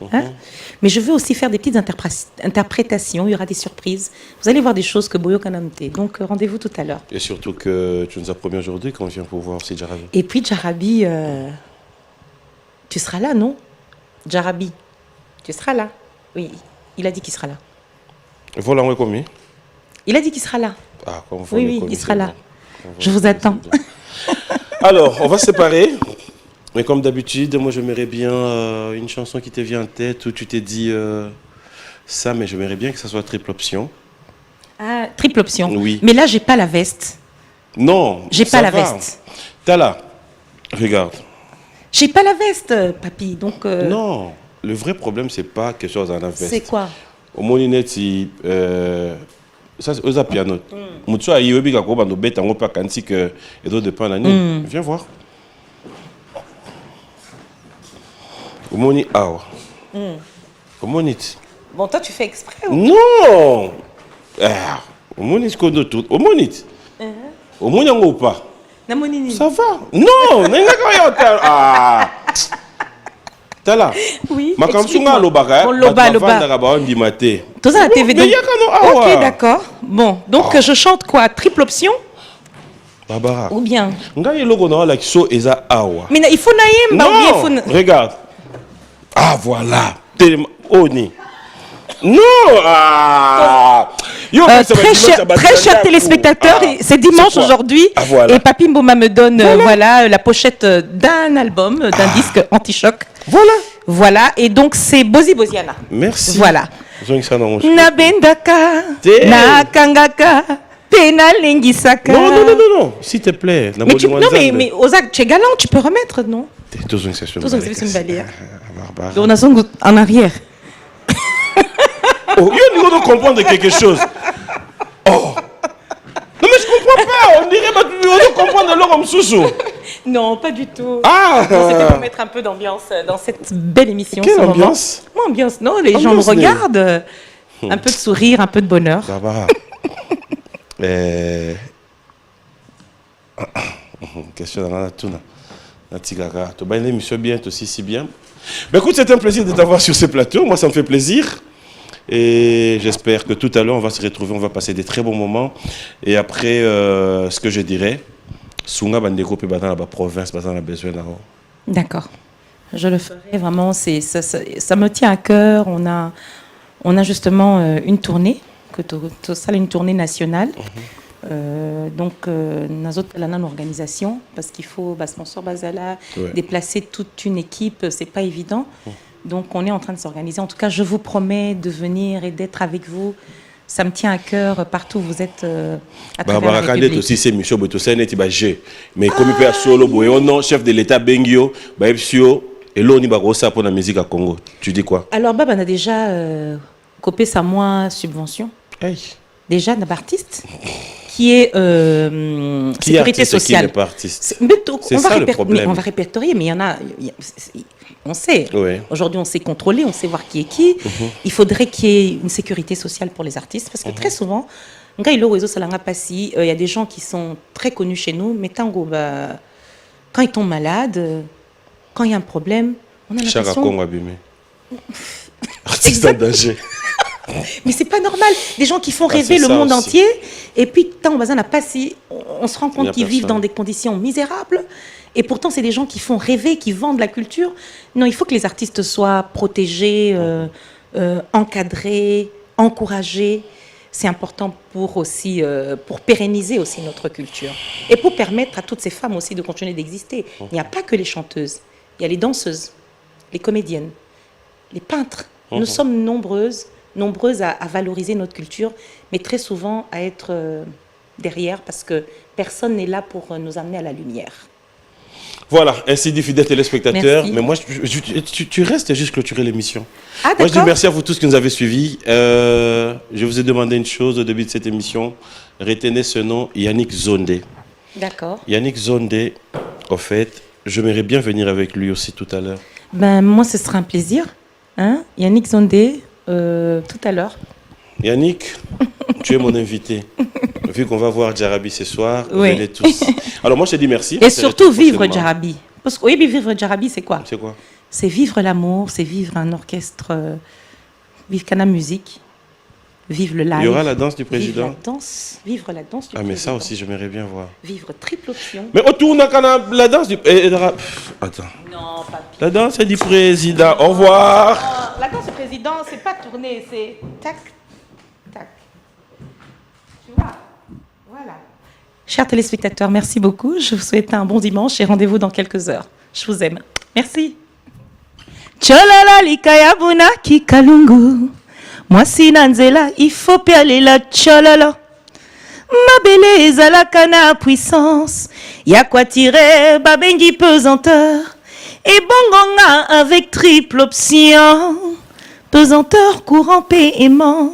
mais je veux aussi faire des petites interprétations, il y aura des surprises. Vous allez voir des choses que Boyo Kanamte. Donc rendez-vous tout à l'heure. Et surtout que tu nous as promis aujourd'hui qu'on vient pour voir aussi Jarabi. Et puis Jarabi, tu seras là, non? Jarabi, tu seras là. Oui, il a dit qu'il sera là. Voilà, on est commis. Il a dit qu'il sera là. Ah, comme Oui, il sera là. Je vous attends. Alors, on va se séparer. Mais comme d'habitude, moi, j'aimerais bien une chanson qui te vient en tête où tu t'es dit ça, mais j'aimerais bien que ça soit triple option. Ah, triple option. Oui. Mais là, j'ai pas la veste. Non. J'ai ça pas la va. veste. T'as là. Regarde. J'ai pas la veste, papy. Donc. Non. Le vrai problème, c'est pas quelque chose dans la veste. C'est quoi? Au Monineti, ça c'est aux piano. Mutsu a yobi kako bando beta ngo pa kanti que et d'autres dépend la nuit. Viens voir. Au Moni awa. Au Monit. Bon, toi, tu fais exprès ou... Non. Ah, au Monit kondo tout. Au Monit. Au Moni ngo pas. Na monini. Ça va. Non, nenga ko ah. T'as là. Oui. Ma comme explique-moi. sunga lobaka. Bon, loba. Ba on dimate. Tout ça à la TV. Mais Donc... y a kano awa. Ok, d'accord. Bon, donc je chante quoi? Triple option Barbara. ou bien? Ngai logo na la kiso eza awa. Mais il faut naïm, ou bien il faut... Regarde. Ah voilà. Oni. Non. Ah. Yo, très chers téléspectateurs, c'est dimanche aujourd'hui voilà. Et Papi Mboma me donne voilà, la pochette d'un album, d'un disque anti-choc. Voilà, et donc c'est Bozi Boziana. Merci. Voilà. Na bendaka, na kangaka, pena lengisaka. Non, s'il te plaît. Mais Ozak, tu es galant, tu peux remettre, non? On a son en arrière. Oh, il doit comprendre quelque chose. Oh. Non mais je comprends pas. On dirait que tu dois comprendre alors comme sous-sous. Non, pas du tout. Ah. C'était pour mettre un peu d'ambiance dans cette belle émission. Quelle ambiance? Moi, ambiance, non, les gens me regardent. Un peu de sourire, un peu de bonheur. Ça va. Question dans la tuna. Natigara. Tu as une émission bien, aussi si bien. Ben écoute, c'est un plaisir de t'avoir sur ce plateau. Moi, ça me fait plaisir. Et j'espère que tout à l'heure, on va se retrouver, on va passer des très bons moments. Et après, ce que je dirais, Sunga Bandeko peut battre dans la province, battre dans la besoin. D'accord. Je le ferai vraiment. Ça me tient à cœur. On a justement une tournée, une tournée nationale. Donc, nous avons une organisation parce qu'il faut, sponsor Bazala, déplacer toute une équipe, c'est pas évident. Donc, on est en train de s'organiser. En tout cas, je vous promets de venir et d'être avec vous. Ça me tient à cœur partout où vous êtes à travers la République. aussi, c'est Michel Botosen et Tibagé. Mais comme il peut solo, non, chef de l'État Bengio, Baepsio, et l'on y va pour la musique à Congo. Tu dis quoi? Alors, on a déjà copé sa moins subvention. Hey. Déjà, d'un artiste qui est sécurité sociale. Qui n'est pas artiste. C'est ça le problème. On va répertorier, mais il y en a. On sait. Oui. Aujourd'hui, on sait contrôler, on sait voir qui est qui. Il faudrait qu'il y ait une sécurité sociale pour les artistes, parce que très souvent, Nga ilo réseau salanga passi, il y a des gens qui sont très connus chez nous, mais tango bah quand ils tombent malades, quand il y a un problème, on a Chara l'impression. Congo abîmé. Artiste en danger. Mais c'est pas normal. Des gens qui font Ah, rêver c'est le ça monde aussi. entier, et puis tant on n'a pas si on se rend Il y compte a qu'ils vivent personne. dans des conditions misérables. Et pourtant, c'est des gens qui font rêver, qui vendent la culture. Non, il faut que les artistes soient protégés, encadrés, encouragés. C'est important pour aussi pour pérenniser aussi notre culture et pour permettre à toutes ces femmes aussi de continuer d'exister. Il n'y a pas que les chanteuses, il y a les danseuses, les comédiennes, les peintres. Nous sommes nombreuses à valoriser notre culture, mais très souvent à être derrière parce que personne n'est là pour nous amener à la lumière. Voilà, ainsi dit fidèles téléspectateurs. Merci. Mais moi, tu restes juste clôturer l'émission. Ah, Moi, je dis d'accord. merci à vous tous qui nous avez suivis. Je vous ai demandé une chose au début de cette émission. Retenez ce nom, Yannick Zondé. D'accord. Yannick Zondé, au fait, j'aimerais bien venir avec lui aussi tout à l'heure. Ben, moi, ce sera un plaisir. Hein? Yannick Zondé, tout à l'heure. Yannick, tu es mon invité. Vu qu'on va voir Djarabi ce soir, Oui. venez tous. Alors moi, je te dis merci. Et surtout, vivre Prochainement. Djarabi. Parce que oui, mais vivre Djarabi, c'est quoi? C'est quoi? C'est vivre l'amour, c'est vivre un orchestre, vivre Cana Musique, vivre le live. Il y aura la danse du président. Vivre la danse du Ah, président. mais ça aussi, j'aimerais bien voir. Vivre triple option. Mais autour, on a la danse du... Attends. Non, papi. La danse du président. Au revoir. La danse du président, c'est pas tourner, c'est tac, tac. Tu vois? Voilà. Chers téléspectateurs, merci beaucoup. Je vous souhaite un bon dimanche et rendez-vous dans quelques heures. Je vous aime. Merci. Cholala likaya buna kikalungu. Mwasi na nzela, il faut pe alela cholala. Mabele ezalaka na puissance. Ya quoi tirer, babengi pesanteur. Et bongonga avec triple option. Pesanteur, courant, paiement.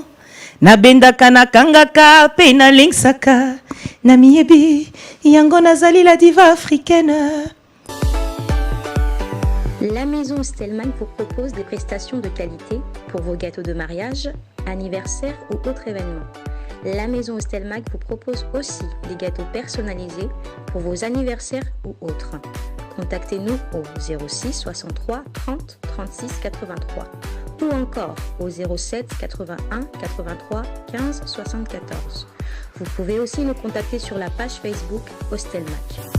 Nabendaka na kangaka, pe na lingsaka. Namiebi, yango nazali la diva africaine. La maison Stelman vous propose des prestations de qualité pour vos gâteaux de mariage, anniversaire ou autres événements. La maison Stelmag vous propose aussi des gâteaux personnalisés pour vos anniversaires ou autres. Contactez-nous au 06 63 30 36 83 ou encore au 07 81 83 15 74. Vous pouvez aussi nous contacter sur la page Facebook Hostelmatch.